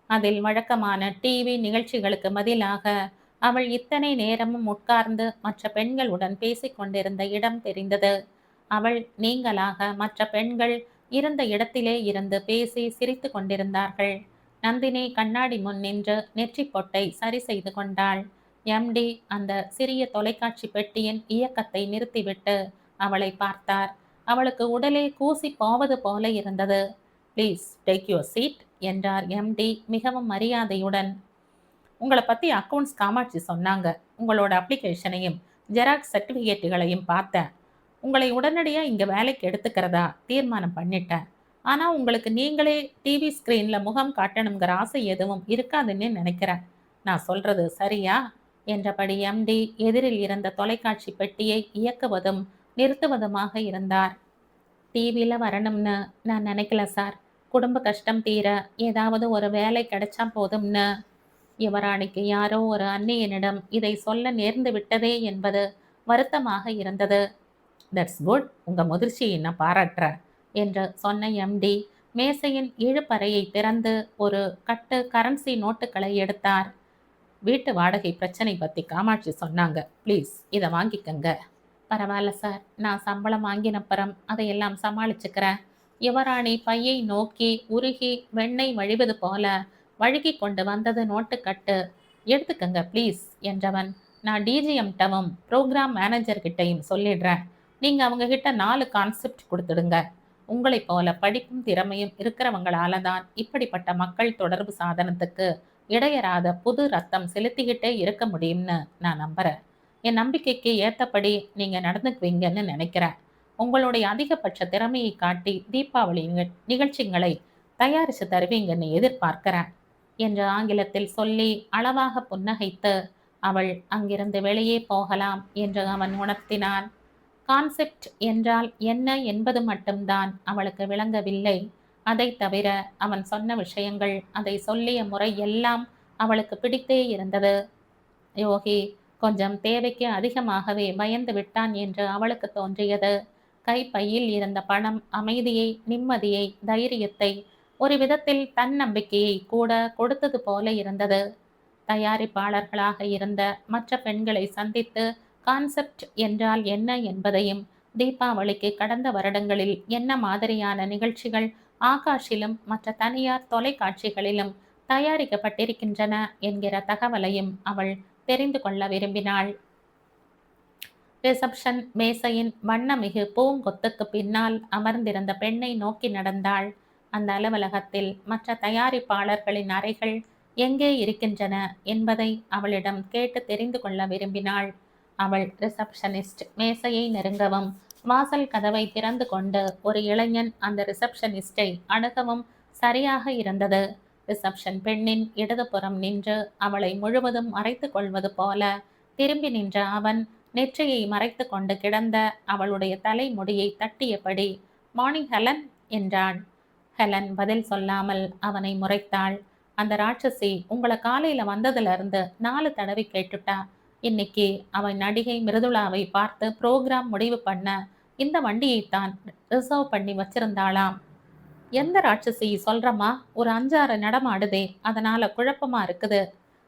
அதில் வழக்கமான டிவி நிகழ்ச்சிகளுக்கு பதிலாக அவள் இத்தனை நேரமும் உட்கார்ந்து மற்ற பெண்களுடன் பேசிக்கொண்டிருந்த இடம் தெரிந்தது. அவள் நீங்களாக மற்ற பெண்கள் இருந்த இடத்திலே இருந்து பேசி சிரித்து கொண்டிருந்தார்கள். நந்தினி கண்ணாடி முன் நின்று நெற்றி பொட்டை சரி செய்து கொண்டாள். எம்டி அந்த சிறிய தொலைக்காட்சி பெட்டியின் இயக்கத்தை நிறுத்திவிட்டு அவளை பார்த்தார். அவளுக்கு உடலே கூசி போவது போல இருந்தது. ப்ளீஸ் டேக் யுவர் சீட் என்றார் எம்டி மிகவும் மரியாதையுடன். உங்களை பற்றி அக்கௌண்ட்ஸ் காமாட்சி சொன்னாங்க. உங்களோட அப்ளிகேஷனையும் ஜெராக்ஸ் சர்டிஃபிகேட்டுகளையும் பார்த்தேன். உங்களை உடனடியாக இங்கே வேலைக்கு எடுத்துக்கிறதா தீர்மானம் பண்ணிட்டேன். ஆனால் உங்களுக்கு நீங்களே டிவி ஸ்க்ரீனில் முகம் காட்டணுங்கிற ஆசை எதுவும் இருக்காதுன்னு நினைக்கிறேன். நான் சொல்கிறது சரியா என்றபடி எம்டி எதிரில் இருந்த தொலைக்காட்சி பெட்டியை இயக்குவதும் நிறுத்துவதுமாக இருந்தார். டிவியில் வரணும்னு நான் நினைக்கல சார். குடும்ப கஷ்டம் தீர ஏதாவது ஒரு வேலை கிடைச்சா போதும்னு. யுவராணிக்கு யாரோ ஒரு அந்நியனிடம் இதை சொல்ல நேர்ந்து விட்டதே என்பது வருத்தமாக இருந்தது. தட்ஸ் குட், உங்க முதிர்ச்சியை நான் பாராட்டுறேன் என்று சொன்ன எம்டி மேசையின் இழுப்பறையை திறந்து ஒரு கட்டு கரன்சி நோட்டுகளை எடுத்தார். வீட்டு வாடகை பிரச்சனை பற்றி காமாட்சி சொன்னாங்க, ப்ளீஸ் இதை வாங்கிக்கங்க. பரவாயில்ல சார், நான் சம்பளம் வாங்கினப்புறம் அதையெல்லாம் சமாளிச்சுக்கிறேன். யுவராணி பையை நோக்கி உருகி வெண்ணெய் வழிவது போல வழுகி கொண்டு வந்தது நோட்டுக்கட்டு. எடுத்துக்கங்க ப்ளீஸ் என்றவன், நான் டிஜிஎம்டவும் ப்ரோக்ராம் மேனேஜர்கிட்டையும் சொல்லிடுறேன். நீங்கள் அவங்கக்கிட்ட 4 கான்செப்ட் கொடுத்துடுங்க. உங்களைப் போல படிப்பும் திறமையும் இருக்கிறவங்களால தான் இப்படிப்பட்ட மக்கள் தொடர்பு சாதனத்துக்கு இடையறாத புது ரத்தம் செலுத்திக்கிட்டே இருக்க முடியும்னு நான் நம்புகிறேன். என் நம்பிக்கைக்கு ஏற்றபடி நீங்கள் நடந்துக்குவீங்கன்னு நினைக்கிறேன். உங்களுடைய அதிகபட்ச திறமையை காட்டி தீபாவளி நிகழ்ச்சிகளை தயாரித்து தருவீங்கன்னு எதிர்பார்க்கிறேன் என்று ஆங்கிலத்தில் சொல்லி அளவாக புன்னகைத்து அவள் அங்கிருந்து வெளியே போகலாம் என்று அவன் உணர்த்தினான். கான்செப்ட் என்றால் என்ன என்பது மட்டும்தான் அவளுக்கு விளங்கவில்லை. அதை தவிர அவன் சொன்ன விஷயங்கள், அதை சொல்லிய முறை எல்லாம் அவளுக்கு பிடித்தே இருந்தது. யோகி கொஞ்சம் தேவைக்கு அதிகமாகவே பயந்து விட்டான் என்று அவளுக்கு தோன்றியது. கைப்பையில் இருந்த பணம் அமைதியை, நிம்மதியை, தைரியத்தை, ஒரு விதத்தில் தன்னம்பிக்கையை கூட கொடுத்தது போல இருந்தது. தயாரிப்பாளர்களாக இருந்த மற்ற பெண்களை சந்தித்து கான்செப்ட் என்றால் என்ன என்பதையும், தீபாவளிக்கு கடந்த வருடங்களில் என்ன மாதிரியான நிகழ்ச்சிகள் ஆகாஷிலும் மற்ற தனியார் தொலைக்காட்சிகளிலும் தயாரிக்கப்பட்டிருக்கின்றன என்கிற தகவலையும் அவள் தெரிந்து கொள்ள விரும்பினாள். ரிசப்ஷன் மேசையின் வண்ணமிகு பூங்கொத்துக்கு பின்னால் அமர்ந்திருந்த பெண்ணை நோக்கி நடந்தாள். அந்த அலுவலகத்தில் மற்ற தயாரிப்பாளர்களின் அறைகள் எங்கே இருக்கின்றன என்பதை அவளிடம் கேட்டு தெரிந்து கொள்ள விரும்பினாள். அவள் ரிசப்ஷனிஸ்ட் மேசையை நெருங்கவும், வாசல் கதவை திறந்து கொண்டு ஒரு இளைஞன் அந்த ரிசப்ஷனிஸ்டை அணுகவும் சரியாக இருந்தது. ரிசப்ஷன் பெண்ணின் இடதுபுறம் நின்று அவளை முழுவதும் மறைத்து கொள்வது போல திரும்பி நின்ற அவன் நெற்றியை மறைத்து கொண்டு கிடந்த அவளுடைய தலைமுடியை தட்டியபடி, மார்னிங் ஹெலன் என்றான். ஹெலன் பதில் சொல்லாமல் அவனை முறைத்தாள். அந்த ராட்சசி உங்களை காலையில் வந்ததுலேருந்து 4 தடவை கேட்டுட்டா. இன்னைக்கு அவன் நடிகை மிருதுளாவை பார்த்து ப்ரோக்ராம் முடிவு பண்ண இந்த வண்டியைத்தான் ரிசர்வ் பண்ணி வச்சிருந்தாளாம். எந்த ராட்சசி சொல்கிறம்மா? ஒரு 5-6 நடமாடுதே, அதனால் குழப்பமாக இருக்குது.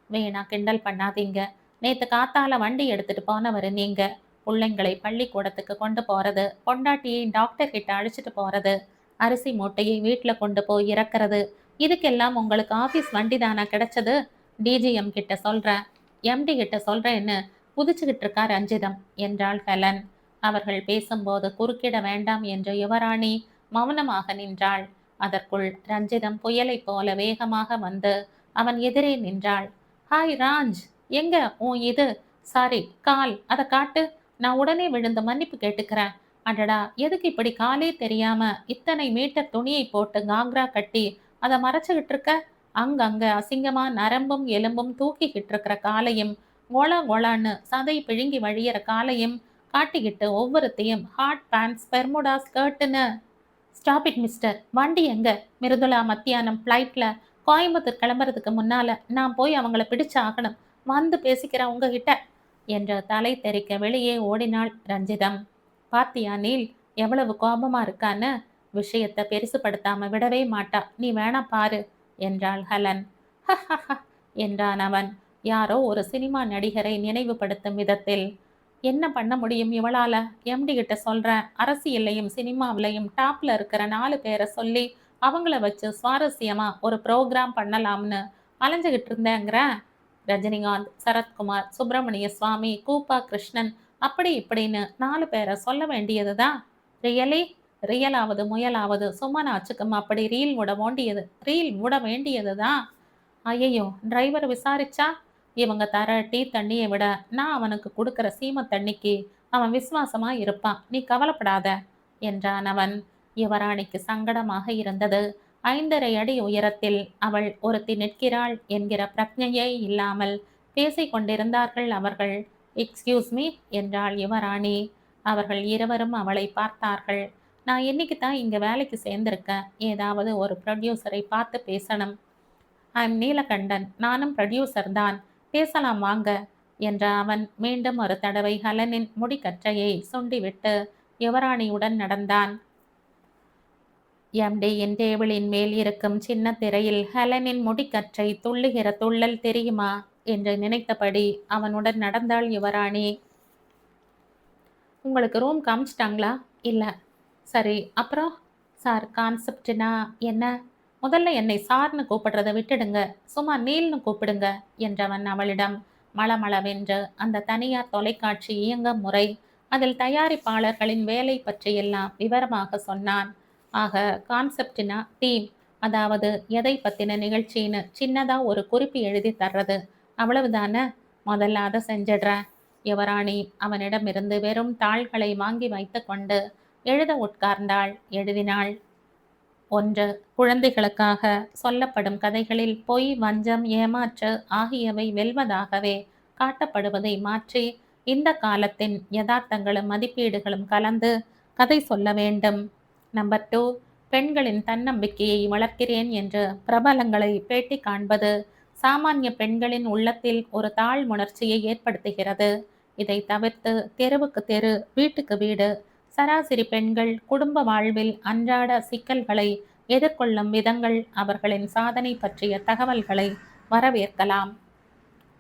வேணா கிண்டல் பண்ணாதீங்க. நேற்று காத்தால வண்டி எடுத்துட்டு போனவர் நீங்க. பிள்ளைங்களை பள்ளிக்கூடத்துக்கு கொண்டு போகிறது, பொண்டாட்டியை டாக்டர் கிட்ட அழைச்சிட்டு போகிறது, அரிசி மூட்டையை வீட்டில் கொண்டு போய் இறக்குறது, இதுக்கெல்லாம் உங்களுக்கு ஆஃபீஸ் வண்டி தானா கிடைச்சது? டிஜிஎம் கிட்ட சொல்கிறேன், எம்டி கிட்ட சொல்கிறேன்னு குதிச்சுக்கிட்டு இருக்கா ரஞ்சிதம் என்றாள் ஹெலன். அவர்கள் பேசும்போது குறுக்கிட வேண்டாம் என்று யுவராணி மௌனமாக நின்றாள். அதற்குள் ரஞ்சிதம் புயலை போல வேகமாக வந்து அவன் எதிரே நின்றாள். ஹாய் ராஜ், எங்க உன் இது? சாரி, கால், அதை காட்டு. நான் உடனே விழுந்து மன்னிப்பு கேட்டுக்கிறேன். அடடா, எதுக்கு இப்படி காலே தெரியாம இத்தனை மீட்டர் துணியை போட்டு காங்க்ரா கட்டி அதை மறைச்சுக்கிட்டு இருக்க? அங்கங்க அசிங்கமா நரம்பும் எலும்பும் தூக்கிக்கிட்டு இருக்கிற காலையும், கோலா கோலான்னு சதை பிழுங்கி வழியிற காலையும் காட்டிக்கிட்டு ஒவ்வொருத்தையும் ஹாட் பேண்ட்ஸ், பெர்முடா ஸ்கர்ட்டுன்னு. Stop it mister. வண்டி எங்க? மிருதுளா மத்தியானம் ஃப்ளைட்டில் கோயம்புத்தூர் கிளம்புறதுக்கு முன்னால் நான் போய் அவங்கள பிடிச்சு ஆகணும். வந்து பேசிக்கிறேன் உங்ககிட்ட என்று தலை தெறிக்க வெளியே ஓடினாள் ரஞ்சிதம். பாத்தியா நீல் எவ்வளவு கோபமாக இருக்கான்னு? விஷயத்தை பெருசுப்படுத்தாம விடவே மாட்டா. நீ வேணா பாரு என்றாள் ஹெலன். ஹஹஹ என்றான் அவன், யாரோ ஒரு சினிமா நடிகரை நினைவுபடுத்தும் விதத்தில். என்ன பண்ண முடியும் இவளால? எம்டி கிட்ட சொல்கிறேன், அரசியல்லையும் சினிமாவிலையும் டாப்பில் இருக்கிற 4 பேரை சொல்லி அவங்கள வச்சு சுவாரஸ்யமாக ஒரு ப்ரோக்ராம் பண்ணலாம்னு அலைஞ்சிக்கிட்டு இருந்தேங்கிறேன். ரஜினிகாந்த், சரத்குமார், சுப்பிரமணிய சுவாமி, கூப்பா கிருஷ்ணன், அப்படி இப்படின்னு 4 பேரை சொல்ல வேண்டியது தான். ரியலி? ரியலாவது முயலாவது சும்மானாச்சுக்கும் அப்படி ரீல் விட வேண்டியது தான். ஐயையோ, டிரைவர் விசாரிச்சா? இவங்க தர டீ தண்ணியை விட நான் அவனுக்கு கொடுக்குற சீம தண்ணிக்கு அவன் விசுவாசமா இருப்பான், நீ கவலைப்படாத என்றான் அவன். யுவராணிக்கு சங்கடமாக இருந்தது. 5.5 அடி உயரத்தில் அவள் ஒருத்தி நிற்கிறாள் என்கிற பிரக்ஞையே இல்லாமல் பேசிக் கொண்டிருந்தார்கள் அவர்கள். எக்ஸ்கியூஸ் மீ என்றாள் யுவராணி. அவர்கள் இருவரும் அவளை பார்த்தார்கள். நான் என்னைக்கு தான் இங்கே வேலைக்கு சேர்ந்திருக்கேன். ஏதாவது ஒரு ப்ரொடியூசரை பார்த்து பேசணும். ஐம் நீலகண்டன், நானும் ப்ரொடியூசர் தான், பேசலாம் வாங்க. என்ற அவன் மீண்டும் ஒரு தடவை ஹலனின் முடிக்கற்றையை சுண்டிவிட்டு யுவராணியுடன் நடந்தான். எம்டியின் டேபிளின் மேல் இருக்கும் சின்ன திரையில் ஹெலனின் முடிக்கற்றை துள்ளுகிற துள்ளல் தெரியுமா என்று நினைத்தபடி அவனுடன் நடந்தாள் யுவராணி. உங்களுக்கு ரூம் காமிச்சிட்டாங்களா? இல்லை. சரி, அப்புறம்? சார், கான்செப்ட்னா என்ன? முதல்ல என்னை சார்னு கூப்பிடுறத விட்டுடுங்க, சும்மா நீல்னு கூப்பிடுங்க என்றவன் அவளிடம் மளமளவென்று அந்த தனியார் தொலைக்காட்சி இயங்கும் முறை, அதில் தயாரிப்பாளர்களின் வேலை பற்றியெல்லாம் விவரமாக சொன்னான். ஆக, கான்செப்ட்னா தீம், அதாவது எதை பற்றின நிகழ்ச்சின்னு சின்னதா ஒரு குறிப்பு எழுதி தர்றது, அவ்வளவுதானே? முதல்ல அதை செஞ்சிடுறேன். யுவராணி அவனிடமிருந்து வெறும் தாள்களை வாங்கி வைத்து கொண்டு எழுத உட்கார்ந்தாள். எழுதினாள். 1. குழந்தைகளுக்காக சொல்லப்படும் கதைகளில் பொய், வஞ்சம், ஏமாற்று ஆகியவை வெல்வதாகவே காட்டப்படுவதை மாற்றி இந்த காலத்தின் யதார்த்தங்களும் மதிப்பீடுகளும் கலந்து கதை சொல்ல வேண்டும். நம்பர் 2. பெண்களின் தன்னம்பிக்கையை வளர்க்கிறேன் என்று பிரபலங்களை பேட்டி காண்பது சாமானிய பெண்களின் உள்ளத்தில் ஒரு தாழ்வுணர்ச்சியை ஏற்படுத்துகிறது. இதை தவிர்த்து தெருவுக்கு தெரு, வீட்டுக்கு வீடு சராசரி பெண்கள் குடும்ப வாழ்வில் அன்றாட சிக்கல்களை எதிர்கொள்ளும் விதங்கள், அவர்களின் சாதனை பற்றிய தகவல்களை வரவேற்கலாம்.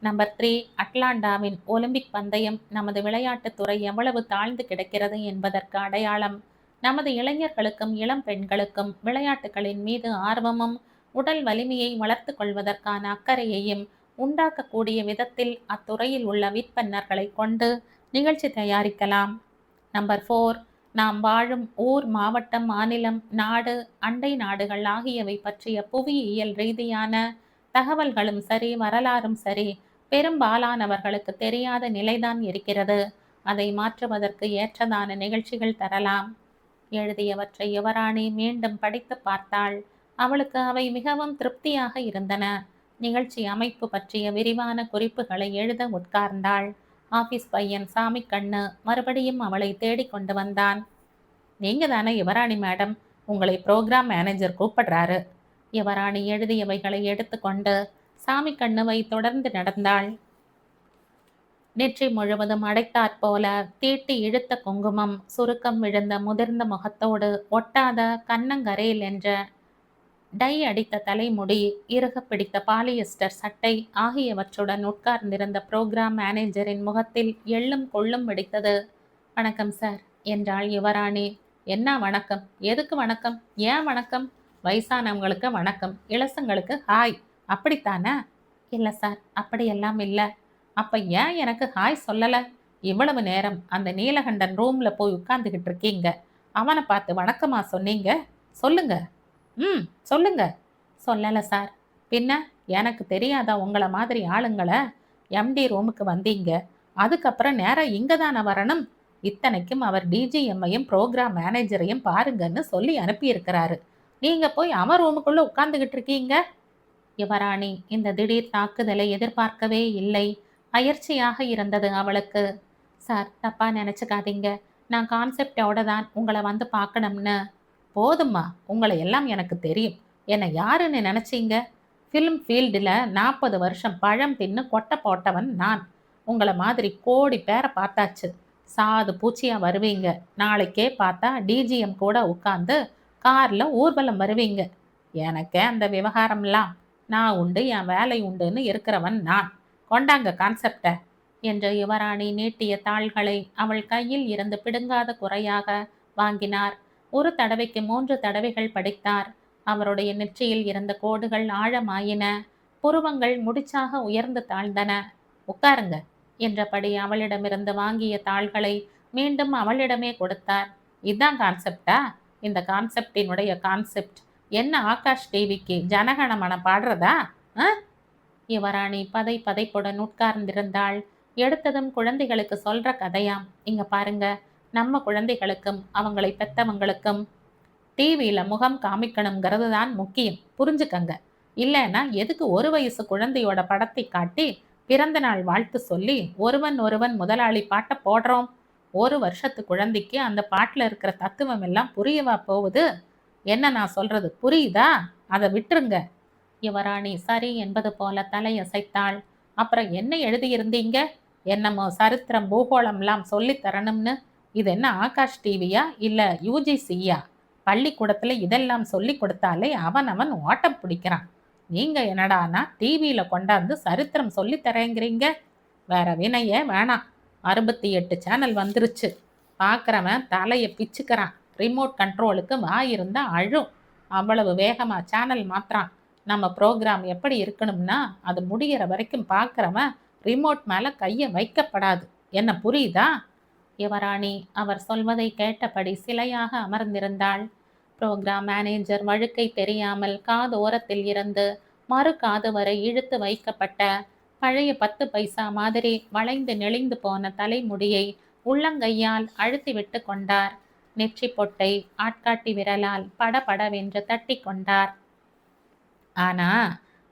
நம்பர் 3. அட்லாண்டாவின் ஒலிம்பிக் பந்தயம் நமது விளையாட்டுத்துறை எவ்வளவு தாழ்ந்து கிடக்கிறது என்பதற்கு அடையாளம். நமது இளைஞர்களுக்கும் இளம் பெண்களுக்கும் விளையாட்டுகளின் மீது ஆர்வமும் உடல் வலிமையை வளர்த்து கொள்வதற்கான அக்கறையையும் உண்டாக்கக்கூடிய விதத்தில் அத்துறையில் உள்ள விற்பனர்களை கொண்டு நிகழ்ச்சி தயாரிக்கலாம். நம்பர் 4. நாம் வாழும் ஊர், மாவட்டம், மாநிலம், நாடு, அண்டை நாடுகள் ஆகியவை பற்றிய புவியியல் ரீதியான தகவல்களும் சரி, வரலாறும் சரி, பெரும்பாலானவர்களுக்கு தெரியாத நிலைதான் இருக்கிறது. அதை மாற்றுவதற்கு ஏற்றதான நிகழ்ச்சிகள் தரலாம். எழுதியவற்றை யுவராணி மீண்டும் படித்து பார்த்தாள். அவளுக்கு அவை மிகவும் திருப்தியாக இருந்தன. நிகழ்ச்சி அமைப்பு பற்றிய விரிவான குறிப்புகளை எழுத உட்கார்ந்தாள். ஆபீஸ் பையன் சாமி கண்ணு மறுபடியும் அவளை தேடிக்கொண்டு வந்தான். நீங்க தானே யுவராணி மேடம்? உங்களை புரோகிராம் மேனேஜர் கூப்பிடுறாரு. யுவராணி எழுதியவைகளை எடுத்துக்கொண்டு சாமி கண்ணுவை தொடர்ந்து நடந்தாள். நெற்றி முழுவதும் அடைத்தாற்போல தீட்டி இழுத்த குங்குமம், சுருக்கம் விழுந்த முதிர்ந்த முகத்தோடு ஒட்டாத கன்னங்கரையில் என்ற டை அடித்த தலைமுடி, இறுக பிடித்த பாலியஸ்டர் சட்டை ஆகியவற்றுடன் உட்கார்ந்திருந்த புரோகிராம் மேனேஜரின் முகத்தில் எள்ளும் கொள்ளும் வெடித்தது. வணக்கம் சார் என்றாள் யுவராணி. என்ன வணக்கம்? எதுக்கு வணக்கம்? ஏன் வணக்கம்? வயசானவங்களுக்கு வணக்கம், இளசங்களுக்கு ஹாய், அப்படித்தானே? இல்லை சார், அப்படியெல்லாம் இல்லை. அப்ப ஏன் எனக்கு ஹாய் சொல்லலை? இவ்வளவு நேரம் அந்த நீலகண்டன் ரூம்ல போய் உட்கார்ந்துகிட்டு இருக்கீங்க, அவனை பார்த்து வணக்கமா சொன்னீங்க? சொல்லுங்க. சொல்லுங்க. சொல்லலை சார். பின்ன எனக்கு தெரியாதா உங்களை மாதிரி ஆளுங்களை? எம்டி ரூமுக்கு வந்தீங்க, அதுக்கப்புறம் நேரம் இங்கே தானே வரணும்? இத்தனைக்கும் அவர் டிஜிஎம்மையும் ப்ரோக்ராம் மேனேஜரையும் பாருங்கன்னு சொல்லி அனுப்பியிருக்கிறாரு. நீங்கள் போய் அவன் ரூமுக்குள்ளே உட்கார்ந்துக்கிட்டு இருக்கீங்க. யுவராணி இந்த திடீர் தாக்குதலை எதிர்பார்க்கவே இல்லை. அயற்சியாக இருந்தது அவளுக்கு. சார், தப்பா நினச்சிக்காதீங்க, நான் கான்செப்டோட தான் உங்களை வந்து பார்க்கணும்னு. போதும்மா, உங்களை எல்லாம் எனக்கு தெரியும். என்னை யாருன்னு நினச்சிங்க? ஃபிலிம் ஃபீல்டில் 40 வருஷம் பழம் தின்னு கொட்டை போட்டவன் நான். உங்களை மாதிரி கோடி பேரை பார்த்தாச்சு. சாது பூச்சியாக வருவீங்க, நாளைக்கே பார்த்தா டிஜிஎம் கூட உட்காந்து காரில் ஊர்வலம் வருவீங்க. எனக்கே அந்த விவகாரம்லாம், நான் உண்டு என் வேலை உண்டுன்னு இருக்கிறவன் நான். கொண்டாங்க கான்செப்டை என்று யுவராணி நீட்டிய தாள்களை அவள் கையில் இருந்து பிடுங்காத குறையாக வாங்கினார். ஒரு தடவைக்கு 3 தடவைகள் படித்தார். அவருடைய நெற்றியில் இருந்த கோடுகள் ஆழமாயின. புருவங்கள் முடிச்சாக உயர்ந்து தாழ்ந்தன. உட்காருங்க என்றபடி அவளிடமிருந்து வாங்கிய தாள்களை மீண்டும் அவளிடமே கொடுத்தார். இதுதான் கான்செப்டா? இந்த கான்செப்டினுடைய கான்செப்ட் என்ன? ஆகாஷ் டிவிக்கு ஜனகணமன பாடுறதா? யுவராணி பதை பதைப்புடன் உட்கார்ந்திருந்தாள். எடுத்ததும் குழந்தைகளுக்கு சொல்ற கதையாம். இங்க பாருங்க, நம்ம குழந்தைகளுக்கும் அவங்களை பெத்தவங்களுக்கும் டிவியில் முகம் காமிக்கணுங்கிறது தான் முக்கியம், புரிஞ்சுக்கங்க. இல்லைன்னா எதுக்கு 1 வயசு குழந்தையோட படத்தை காட்டி பிறந்த நாள் வாழ்த்து சொல்லி ஒருவன் ஒருவன் முதலாளி பாட்டை போடுறோம்? 1 வருஷத்து குழந்தைக்கு அந்த பாட்டில் இருக்கிற தத்துவம் எல்லாம் புரியவா போகுது? என்ன நான் சொல்றது புரியுதா? அதை விட்டுருங்க. யுவராணி சரி என்பது போல தலையசைத்தாள். அப்புறம் என்ன எழுதியிருந்தீங்க? என்னமோ சரித்திரம் பூகோளம்லாம் சொல்லித் தரணும்னு. இது என்ன ஆகாஷ் டிவியா இல்ல யூஜிசியா? பள்ளிக்கூடத்துல இதெல்லாம் சொல்லி கொடுத்தாலே அவன் ஓட்டம் பிடிக்கிறான். நீங்க என்னடானா டிவியில கொண்டாந்து சரித்திரம் சொல்லி தரேங்கிறீங்க. வேற வினையே வேணாம். 68 சேனல் வந்துருச்சு. பார்க்குறவன் தலையை பிச்சுக்கிறான். ரிமோட் கண்ட்ரோலுக்கு வாய் இருந்தா அழும். அவ்வளவு வேகமா சேனல் மாத்துறான். நம்ம ப்ரோக்ராம் எப்படி இருக்கணும்னா அது முடிகிற வரைக்கும் பார்க்குறவன் ரிமோட் மேலே கையை வைக்கப்படாது. என்ன புரியுதா? யுவராணி அவர் சொல்வதை கேட்டபடி சிலையாக அமர்ந்திருந்தாள். புரோகிராம் மேனேஜர் வழுக்கை தெரியாமல் காதோரத்தில் இருந்து மறு காது வரை இழுத்து வைக்கப்பட்ட பழைய 10 பைசா மாதிரி வளைந்து நெளிந்து போன தலைமுடியை உள்ளங்கையால் அழுத்தி விட்டு கொண்டார். நெற்றி பொட்டை ஆட்காட்டி விரலால் படபடவென்று தட்டி கொண்டார். ஆனா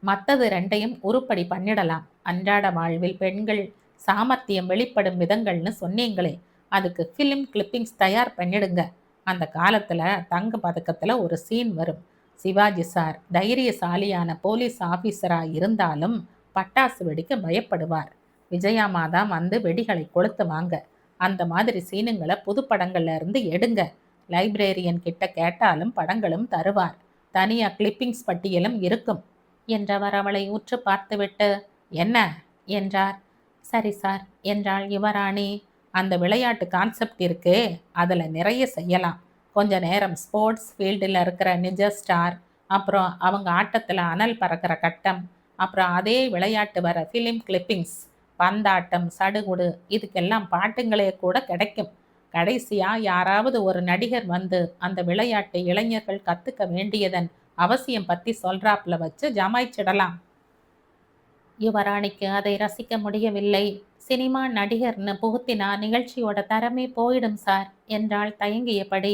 மற்றது ரெண்டையும் உருப்படி பண்ணிடலாம். அன்றாட வாழ்வில் பெண்கள் சாமர்த்தியம் வெளிப்படும் விதங்கள்னு சொன்னீங்களே, அதுக்கு ஃபிலிம் கிளிப்பிங்ஸ் தயார் பண்ணிடுங்க. அந்த காலத்தில் தங்க பதக்கத்தில் ஒரு சீன் வரும். சிவாஜி சார் தைரியசாலியான போலீஸ் ஆஃபீஸராக இருந்தாலும் பட்டாசு வெடிக்க பயப்படுவார். விஜயா மாதா வந்து வெடிகளை கொளுத்துவாங்க. அந்த மாதிரி சீனுங்களை புது படங்கள்ல இருந்து எடுங்க. லைப்ரேரியன் கிட்ட கேட்டாலும் படங்களும் தருவார். தனியாக கிளிப்பிங்ஸ் பட்டியலும் இருக்கும் என்றவர் அவளை உற்று பார்த்துவிட்டு, என்ன என்றார். சரி சார் என்றாள் யுவராணி. அந்த விளையாட்டு கான்செப்ட் இருக்கே, அதில் நிறைய செய்யலாம். கொஞ்ச நேரம் ஸ்போர்ட்ஸ் ஃபீல்டில் இருக்கிற நிஜ ஸ்டார், அப்புறம் அவங்க ஆட்டத்தில் அனல் பறக்கிற கட்டம், அப்புறம் அதே விளையாட்டு வர ஃபிலிம் கிளிப்பிங்ஸ், பந்தாட்டம், சடுகுடு, இதுக்கெல்லாம் பாட்டுங்களே கூட கிடைக்கும். கடைசியாக யாராவது ஒரு நடிகர் வந்து அந்த விளையாட்டை இளைஞர்கள் கற்றுக்க வேண்டியதன் அவசியம் பற்றி சொல்கிறாப்புல வச்சு ஜமாய்ச்சிடலாம். யுவராணிக்கு அதை ரசிக்க முடியவில்லை. சினிமா நடிகர்னு புகுத்தினா நிகழ்ச்சியோட தரமே போயிடும் சார் என்றாள் தயங்கியபடி.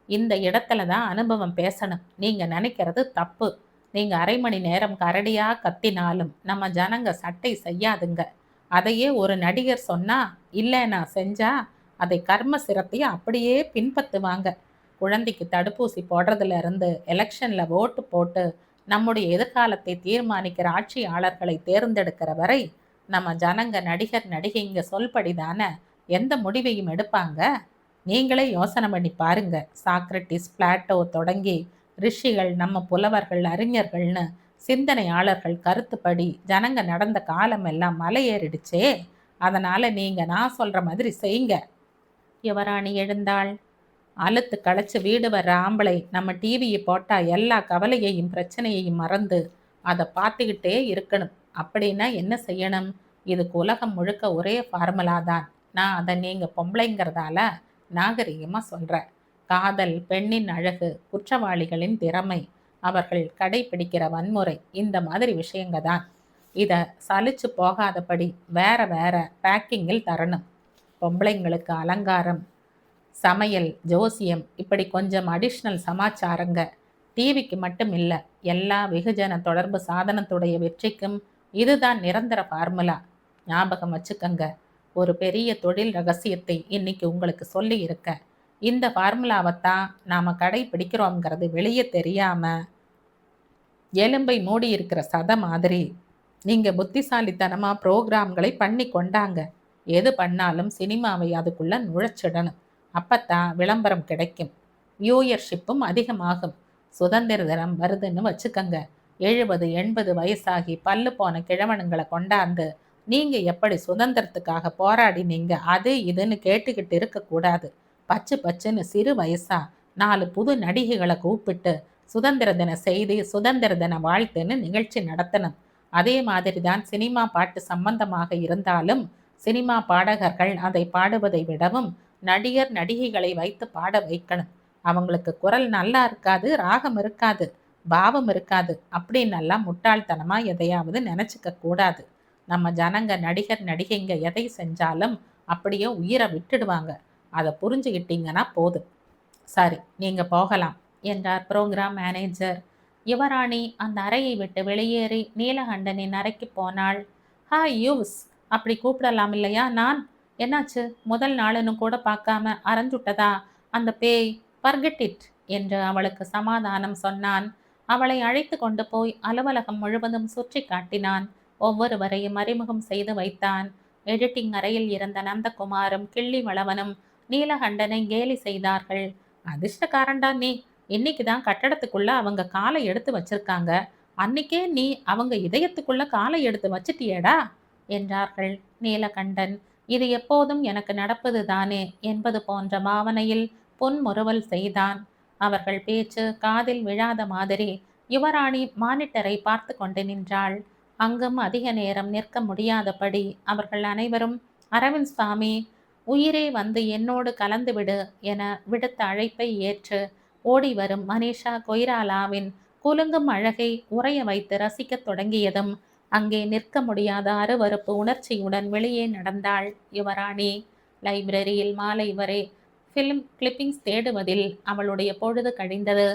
இந்த இடத்துல தான் அனுபவம் பேசணும். நீங்கள் நினைக்கிறது தப்பு. நீங்கள் அரை மணி நேரம் கரடியாக கத்தினாலும் நம்ம ஜனங்க சட்டை செய்யாதுங்க. அதையே ஒரு நடிகர் சொன்னா இல்லை நான் செஞ்சா அதை கர்ம சிரத்தையும் அப்படியே பின்பற்றுவாங்க. குழந்தைக்கு தடுப்பூசி போடுறதுல இருந்து எலெக்ஷனில் ஓட்டு போட்டு நம்முடைய எதிர்காலத்தை தீர்மானிக்கிற ஆட்சியாளர்களை தேர்ந்தெடுக்கிற வரை நம்ம ஜனங்க நடிகர் நடிகைங்க சொல்படிதானே எந்த முடிவையும் எடுப்பாங்க. நீங்களே யோசனை பண்ணி பாருங்க. சாக்ரட்டிஸ், பிளாட்டோ தொடங்கி ரிஷிகள், நம்ம புலவர்கள், அறிஞர்கள்னு சிந்தனையாளர்கள் கருத்துப்படி ஜனங்க நடந்த காலம் எல்லாம் மலையேறிடுச்சே. அதனால நீங்க நான் சொல்ற மாதிரி செய்யுங்க. யுவராணி எழுந்தாள். அலுத்து களைச்சு வீடு வர்ற ஆம்பளை நம்ம டிவியை போட்டால் எல்லா கவலையையும் பிரச்சனையையும் மறந்து அதை பார்த்துக்கிட்டே இருக்கணும். அப்படின்னா என்ன செய்யணும்? இதுக்கு உலகம் முழுக்க ஒரே ஃபார்முலா தான். நான் அதை நீங்கள் பொம்பளைங்கிறதால நாகரிகமாக சொல்கிறேன். காதல், பெண்ணின் அழகு, குற்றவாளிகளின் திறமை, அவர்கள் கடைபிடிக்கிற வன்முறை, இந்த மாதிரி விஷயங்க தான். இதை சலிச்சு போகாதபடி வேற வேற பேக்கிங்கில் தரணும். பொம்பளைங்களுக்கு அலங்காரம், சமையல், ஜோசியம், இப்படி கொஞ்சம் அடிஷ்னல் சமாச்சாரங்க. டிவிக்கு மட்டும் இல்லை, எல்லா வெகுஜன தொடர்பு சாதனத்துடைய வெற்றிக்கும் இதுதான் நிரந்தர ஃபார்முலா. ஞாபகம் வச்சுக்கங்க. ஒரு பெரிய தொழில் ரகசியத்தை இன்னைக்கு உங்களுக்கு சொல்லி இருக்க. இந்த ஃபார்முலாவைத்தான் நாம் கடைபிடிக்கிறோங்கிறது வெளியே தெரியாமல் எலும்பை மூடி இருக்கிற சதை மாதிரி நீங்கள் புத்திசாலித்தனமாக ப்ரோக்ராம்களை பண்ணி கொண்டாங்க. எது பண்ணாலும் சினிமாவை அதுக்குள்ளே நுழைச்சிடணும். அப்பத்தான் விளம்பரம் கிடைக்கும், வியூயர்ஷிப்பும் அதிகமாகும். சுதந்திர தினம் வருதுன்னு வச்சுக்கங்க. 70-80 வயசாகி பல்லு போன கிழவனுங்களை கொண்டாந்து நீங்கள் எப்படி சுதந்திரத்துக்காக போராடினீங்க அது இதுன்னு கேட்டுக்கிட்டு இருக்கக்கூடாது. பச்சு பச்சுன்னு சிறு வயசா 4 புது நடிகைகளை கூப்பிட்டு சுதந்திர தின செய்தி, சுதந்திர தின வாழ்த்துன்னு நிகழ்ச்சி நடத்தணும். அதே மாதிரி தான் சினிமா பாட்டு சம்பந்தமாக இருந்தாலும் சினிமா பாடகர்கள் அதை பாடுவதை விடவும் நடிகர் நடிகைகளை வைத்து பாட வைக்கணும். அவங்களுக்கு குரல் நல்லா இருக்காது, ராகம் இருக்காது, பாவம் இருக்காது அப்படின்னெல்லாம் முட்டாள்தனமாக எதையாவது நினச்சிக்க கூடாது. நம்ம ஜனங்க நடிகர் நடிகைங்க எதை செஞ்சாலும் அப்படியே உயிரை விட்டுடுவாங்க. அதை புரிஞ்சுக்கிட்டீங்கன்னா போதும். சரி, நீங்கள் போகலாம் என்றார் புரோகிராம் மேனேஜர். யுவராணி அந்த அறையை விட்டு வெளியேறி நீலகண்டனின் அறைக்கு போனாள். ஹாய் யூஸ், அப்படி கூப்பிடலாம் இல்லையா? நான் என்னாச்சு? முதல் நாளுன்னு கூட பார்க்காம அரைஞ்சுட்டதா அந்த பேய்? ஃபர்கெட் இட் என்று அவளுக்கு சமாதானம் சொன்னான். அவளை அழைத்து கொண்டு போய் அலுவலகம் முழுவதும் சுற்றி காட்டினான். ஒவ்வொருவரையும் அறிமுகம் செய்து வைத்தான். எடிட்டிங் அறையில் இருந்த நந்தகுமாரும் கிள்ளி வளவனும் நீலகண்டனை கேலி செய்தார்கள். அதிர்ஷ்டக்காரன்டா நீ, இன்னைக்குதான் கட்டடத்துக்குள்ள அவங்க காலை எடுத்து வச்சிருக்காங்க, அன்னைக்கே நீ அவங்க இதயத்துக்குள்ள காலை எடுத்து வச்சிட்டியேடா என்றார்கள். நீலகண்டன் இது எப்போதும் எனக்கு நடப்பது தானே என்பது போன்ற பாவனையில் புன்முறுவல் செய்தான். அவர்கள் பேச்சு காதில் விழாத மாதிரி யுவராணி மானிட்டரை பார்த்து கொண்டு நின்றாள். அங்கும் அதிக நேரம் நிற்க முடியாதபடி அவர்கள் அனைவரும் அரவிந்த் சுவாமி, உயிரே வந்து என்னோடு கலந்துவிடு என விடுத்த அழைப்பை ஏற்று ஓடி வரும் மனிஷா கொய்ராலாவின் குலுங்கும் அழகை உறைய வைத்து ரசிக்கத் தொடங்கியதும் அங்கே நிற்க முடியாத அருவருப்பு உணர்ச்சியுடன் வெளியே நடந்தாள் யுவராணி. லைப்ரரியில் மாலை வரை ஃபிலிம் கிளிப்பிங்ஸ் தேடுவதில் அவளுடைய பொழுது கழிந்தது.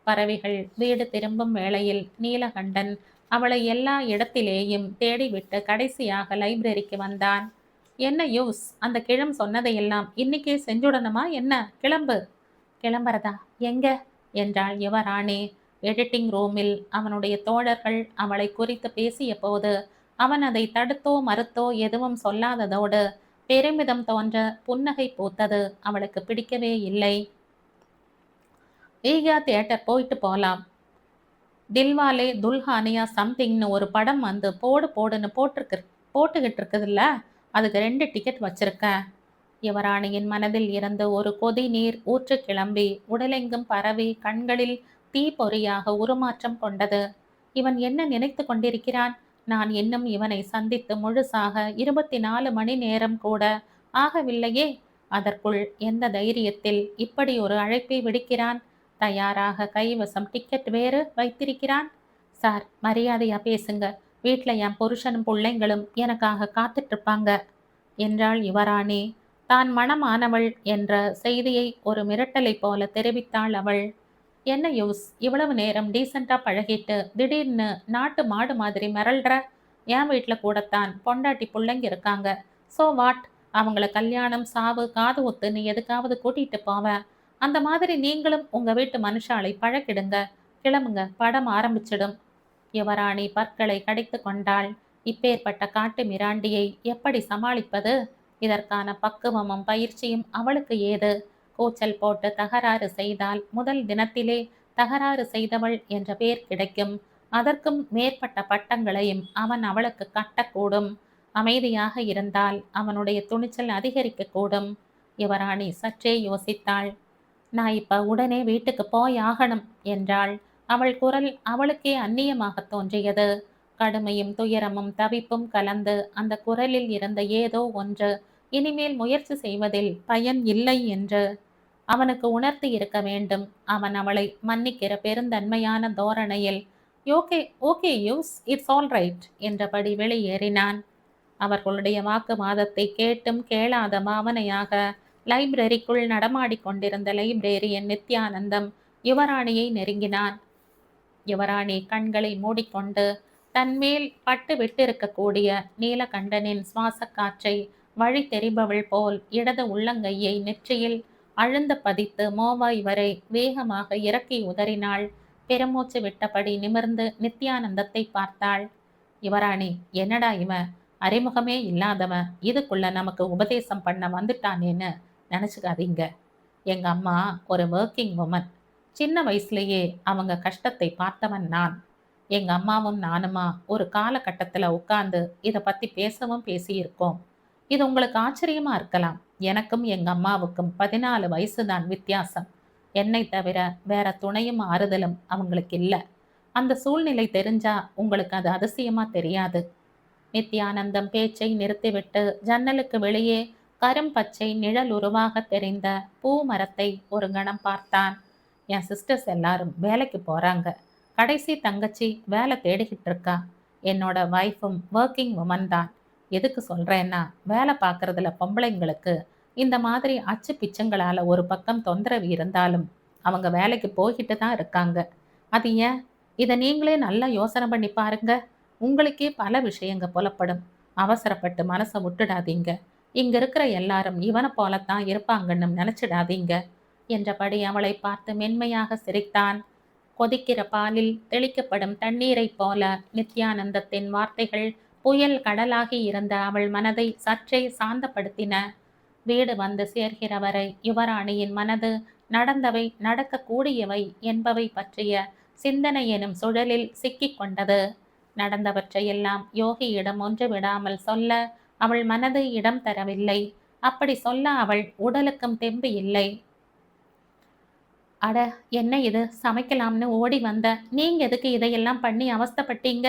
பறவைகள் வீடு திரும்பும் வேளையில் நீலகண்டன் அவளை எல்லா இடத்திலேயும் தேடிவிட்டு கடைசியாக லைப்ரரிக்கு வந்தான். என்ன யூஸ், அந்த கிழம் சொன்னதையெல்லாம் இன்னைக்கே செஞ்சுடணுமா என்ன? கிளம்பு. கிளம்புறதா? எங்க என்றாள் யுவராணி. எடிட்டிங் ரூமில் அவனுடைய தோழர்கள் அவளை குறித்து பேசிய போது அவன் அதை தடுத்தோ மறுத்தோ எதுவும் சொல்லாததோடு பெருமிதம் தோன்ற புன்னகை பூத்தது அவளுக்கு பிடிக்கவே இல்லை. ஈகா தியேட்டர் போயிட்டு போலாம், தில்வாலே துல்ஹானியா சம்திங்னு ஒரு படம் வந்து போடுன்னு போட்டுக்கிட்டு இருக்குதுல்ல, அதுக்கு 2 டிக்கெட் வச்சிருக்கேன். யுவராணியின் மனதில் இருந்து ஒரு கொதி நீர் ஊற்று கிளம்பி உடலெங்கும் பரவி கண்களில் தீப்பொறியாக உருமாற்றம் கொண்டது. இவன் என்ன நினைத்து கொண்டிருக்கிறான்? நான் இன்னும் இவனை சந்தித்து முழுசாக 24 மணி நேரம் கூட ஆகவில்லையே. அதற்குள் எந்த தைரியத்தில் இப்படி ஒரு அழைப்பை விடுக்கிறான்? தயாராக கைவசம் டிக்கெட் வேறு வைத்திருக்கிறான். சார், மரியாதையா பேசுங்க, வீட்டில் என் புருஷனும் பிள்ளைங்களும் எனக்காக காத்துட்டு இருப்பாங்க என்றாள் யுவராணி. தான் மணமானவள் என்ற செய்தியை ஒரு மிரட்டலை போல தெரிவித்தாள் அவள். என்ன யூஸ், இவ்வளவு நேரம் டீசெண்டா பழகிட்டு திடீர்னு நாட்டு மாடு மாதிரி மிரள்ற? என் வீட்டில் கூடத்தான் பொண்டாட்டி பிள்ளைங்க இருக்காங்க. So what? அவங்கள கல்யாணம் சாவு காது ஒத்துன்னு எதுக்காவது கூட்டிட்டு போவேன். அந்த மாதிரி நீங்களும் உங்க வீட்டு மனுஷாலை பழக்கிடுங்க. கிளம்புங்க, படம் ஆரம்பிச்சிடும். யுவராணி பற்களை கடித்து கொண்டாள். இப்பேற்பட்ட காட்டு மிராண்டியை எப்படி சமாளிப்பது? இதற்கான பக்குவமும் பயிற்சியும் அவளுக்கு ஏது? கூச்சல் போட்டு தகராறு செய்தால் முதல் தினத்திலே தகராறு செய்தவள் என்ற பெயர் கிடைக்கும். அதற்கும் மேற்பட்ட பட்டங்களையும் அவன் அவளுக்கு கட்டக்கூடும். அமைதியாக இருந்தால் அவனுடைய துணிச்சல் அதிகரிக்கக்கூடும். யுவராணி சற்றே யோசித்தாள். நான் இப்ப உடனே வீட்டுக்கு போய் ஆகணும் என்றாள். அவள் குரல் அவளுக்கே அந்நியமாக தோன்றியது. கடுமையும் துயரமும் தவிப்பும் கலந்து அந்த குரலில் இருந்த ஏதோ ஒன்று இனிமேல் முயற்சி செய்வதில் பயன் இல்லை என்று அவனுக்கு உணர்த்தி இருக்க வேண்டும். அவன் அவளை மன்னிக்கிற பெருந்தன்மையான தோரணையில் okay okay use, it's all right என்றபடி வெளியேறினான். அவர்களுடைய வாக்குவாதத்தை கேட்டும் கேளாத பாவனையாக லைப்ரரிக்குள் நடமாடிக் கொண்டிருந்த லைப்ரேரியன் நித்யானந்தம் யுவராணியை நெருங்கினான். யுவராணி கண்களை மூடிக்கொண்டு தன்மேல் பட்டு விட்டிருக்கக்கூடிய நீலகண்டனின் சுவாச காற்றை வழி தெரிபவள் போல் இடது உள்ளங்கையை நெற்றியில் அழுந்த பதித்து மோவாய் வரை வேகமாக இறக்கி உதறினாள். பெருமூச்சு விட்டபடி நிமிர்ந்து நித்யானந்தத்தை பார்த்தாள். யுவராணி, என்னடா இவன், அறிமுகமே இல்லாதவன் இதுக்குள்ள நமக்கு உபதேசம் பண்ண வந்துட்டானேன்னு நினச்சிக்காதீங்க. எங்க அம்மா ஒரு ஒர்க்கிங் உமன். சின்ன வயசுலேயே அவங்க கஷ்டத்தை பார்த்தவன் நான். எங்க அம்மாவும் நானுமா ஒரு காலகட்டத்தில் உட்கார்ந்து இதை பற்றி பேசவும் பேசியிருக்கோம். இது உங்களுக்கு ஆச்சரியமா இருக்கலாம். எனக்கும் எங்க அம்மாவுக்கும் 14 வயசுதான் வித்தியாசம். என்னை தவிர வேற துணையும் ஆறுதலும் அவங்களுக்கு இல்லை. அந்த சூழ்நிலை தெரிஞ்சா உங்களுக்கு அது அதிசயமா தெரியாது. நித்யானந்தம் பேச்சை நிறுத்திவிட்டு ஜன்னலுக்கு வெளியே கரும்பச்சை நிழல் உருவாக தெரிந்த பூ மரத்தை ஒரு கணம் பார்த்தான். என் சிஸ்டர்ஸ் எல்லாரும் வேலைக்கு போறாங்க. கடைசி தங்கச்சி வேலை தேடிக்கிட்டு இருக்கா. என்னோட வைஃபும் ஒர்க்கிங் உமன் தான். எதுக்கு சொல்றேன்னா, வேலை பார்க்கறதுல பொம்பளைங்களுக்கு இந்த மாதிரி அச்சு பிச்சங்களால ஒரு பக்கம் தொந்தரவு இருந்தாலும் அவங்க வேலைக்கு போய்கிட்டு தான் இருக்காங்க. அது ஏன்? இதை நீங்களே நல்லா யோசனை பண்ணி பாருங்க. உங்களுக்கே பல விஷயங்க புலப்படும். அவசரப்பட்டு மனசை விட்டுடாதீங்க. இங்க இருக்கிற எல்லாரும் இவனை போலத்தான் இருப்பாங்கன்னு நினைச்சிடாதீங்க என்றபடி அவளை பார்த்து மென்மையாக சிரித்தான். கொதிக்கிற பாலில் தெளிக்கப்படும் தண்ணீரை போல நித்யானந்தத்தின் வார்த்தைகள் புயல் கடலாகி இருந்த அவள் மனதை சற்றே சாந்தப்படுத்தின. வீடு வந்து சேர்கிற வரை யுவராணியின் மனது நடந்தவை, நடக்கக்கூடியவை என்பவை பற்றிய சிந்தனை எனும் சுழலில் சிக்கிக் கொண்டது. நடந்தவற்றையெல்லாம் யோகியிடம் ஒன்று விடாமல் சொல்ல அவள் மனது இடம் தரவில்லை. அப்படி சொல்ல அவள் உடலுக்கும் தெம்பு இல்லை. அட, என்ன இது, சமைக்கலாம்னு ஓடி வந்த நீங்க எதுக்கு இதையெல்லாம் பண்ணி அவஸ்தைப்பட்டீங்க?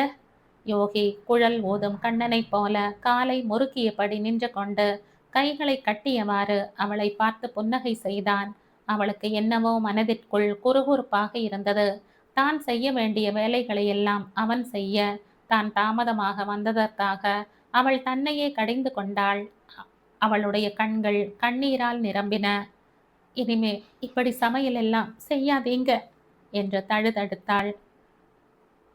யோகி குழல் ஊதும் கண்ணனைப் போல காலை முறுக்கியபடி நின்று கொண்டு கைகளை கட்டியவாறு அவளை பார்த்து புன்னகை செய்தான். அவளுக்கு என்னவோ மனதிற்குள் குறுகுறுப்பாக இருந்தது. தான் செய்ய வேண்டிய வேலைகளை எல்லாம் அவன் செய்ய, தான் தாமதமாக வந்ததற்காக அவள் தன்னையே கடிந்து கொண்டாள். அவளுடைய கண்கள் கண்ணீரால் நிரம்பின. இனிமே இப்படி சமையல் எல்லாம் செய்யாதீங்க என்று தழுதழுத்தாள்.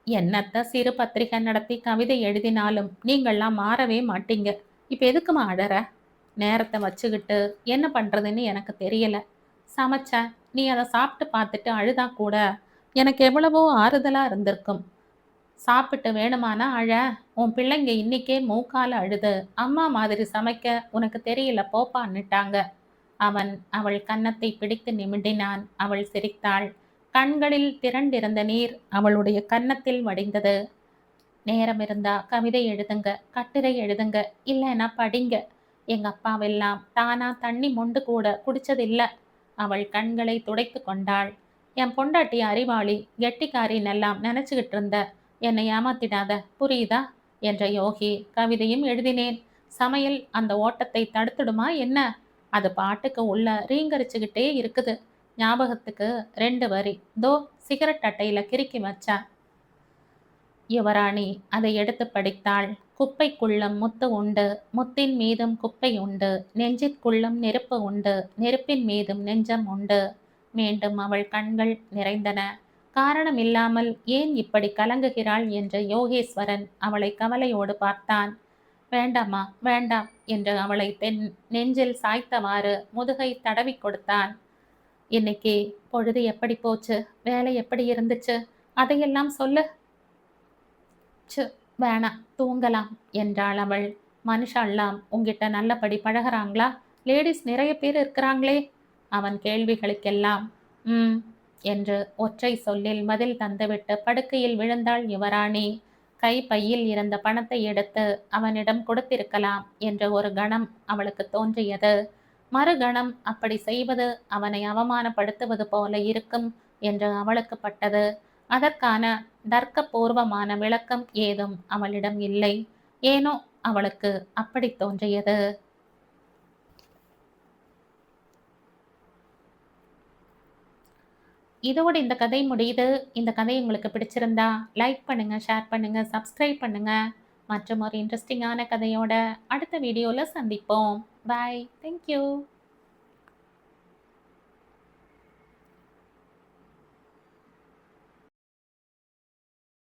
என்னத்த சிறு பத்திரிகை நடத்தி கவிதை எழுதினாலும் நீங்கள்லாம் மாறவே மாட்டீங்க. இப்ப எதுக்குமா அழற? நேரத்தை வச்சுக்கிட்டு என்ன பண்றதுன்னு எனக்கு தெரியல. சமைச்ச நீ அதை சாப்பிட்டு பார்த்துட்டு அழுதா கூட எனக்கு எவ்வளவோ ஆறுதலா இருந்திருக்கும். சாப்பிட்டு வேணுமானா அழ. உன் பிள்ளைங்க இன்னைக்கே மூக்கால அழுது அம்மா மாதிரி சமைக்க உனக்கு தெரியல போப்பான்னுட்டாங்க. அவன் அவள் கன்னத்தை பிடித்து நிமிண்டினான். அவள் சிரித்தாள். கண்களில் திரண்டிருந்த நீர் அவளுடைய கன்னத்தில் வடிந்தது. நேரம் இருந்தா கவிதை எழுதுங்க, கட்டுரை எழுதுங்க, இல்லைன்னா படிங்க. எங்க அப்பாவெல்லாம் தானா தண்ணி மொண்டு கூட குடிச்சதில்ல. அவள் கண்களை துடைத்து கொண்டாள். என் பொண்டாட்டி அறிவாளி, கெட்டிக்காரின் எல்லாம் நினைச்சுக்கிட்டு இருந்த. என்னை ஏமாத்திடாத, புரியுதா என்ற யோகி. கவிதையும் எழுதினேன். சமையல் அந்த ஓட்டத்தை தடுத்துடுமா என்ன? அது பாட்டுக்கு உள்ள ரீங்கரிச்சுக்கிட்டே இருக்குது. ஞாபகத்துக்கு 2 வரி தோ சிகரெட் அட்டையில கிறுக்கி வச்சா. யுவராணி அதை எடுத்து படித்தாள். குப்பைக்குள்ளும் முத்து உண்டு, முத்தின் மீதும் குப்பை உண்டு, நெஞ்சிற்குள்ளும் நெருப்பு உண்டு, நெருப்பின் மீதும் நெஞ்சம் உண்டு. மீண்டும் அவள் கண்கள் நிறைந்தன. காரணம் இல்லாமல் ஏன் இப்படி கலங்குகிறாள் என்று யோகேஸ்வரன் அவளை கவலையோடு பார்த்தான். வேண்டாமா, வேண்டாம் என்று அவளை நெஞ்சில் சாய்த்தவாறு முதுகை தடவி கொடுத்தான். இன்னைக்கு பொழுது எப்படி போச்சு, வேலை எப்படி இருந்துச்சு, அதையெல்லாம் சொல்லு. வேணாம், தூங்கலாம் என்றாள் அவள். மனுஷாலாம் உங்கிட்ட நல்லபடி பழகிறாங்களா? லேடிஸ் நிறைய பேர் இருக்கிறாங்களே. அவன் கேள்விகளுக்கெல்லாம் என்று ஒற்றை சொல்லில் பதில் தந்துவிட்டு படுக்கையில் விழுந்தாள் யுவராணி. கை பையில் இருந்த பணத்தை எடுத்து அவனிடம் கொடுத்திருக்கலாம் என்ற ஒரு கணம் அவளுக்கு தோன்றியது. மறுகணம் அப்படி செய்வது அவனை அவமானப்படுத்துவது போல இருக்கும் என்று அவளுக்கு பட்டது. அதற்கான தர்க்கபூர்வமான விளக்கம் ஏதும் அவளிடம் இல்லை. ஏனோ அவளுக்கு அப்படி தோன்றியது. இதோடு இந்த கதை முடியுது. இந்த கதை உங்களுக்கு பிடிச்சிருந்தா லைக் பண்ணுங்க, ஷேர் பண்ணுங்க, சப்ஸ்கிரைப் பண்ணுங்க. மற்றும் ஒரு இன்ட்ரெஸ்டிங்கான கதையோட அடுத்த வீடியோல சந்திப்போம். பாய். தேங்க்யூ.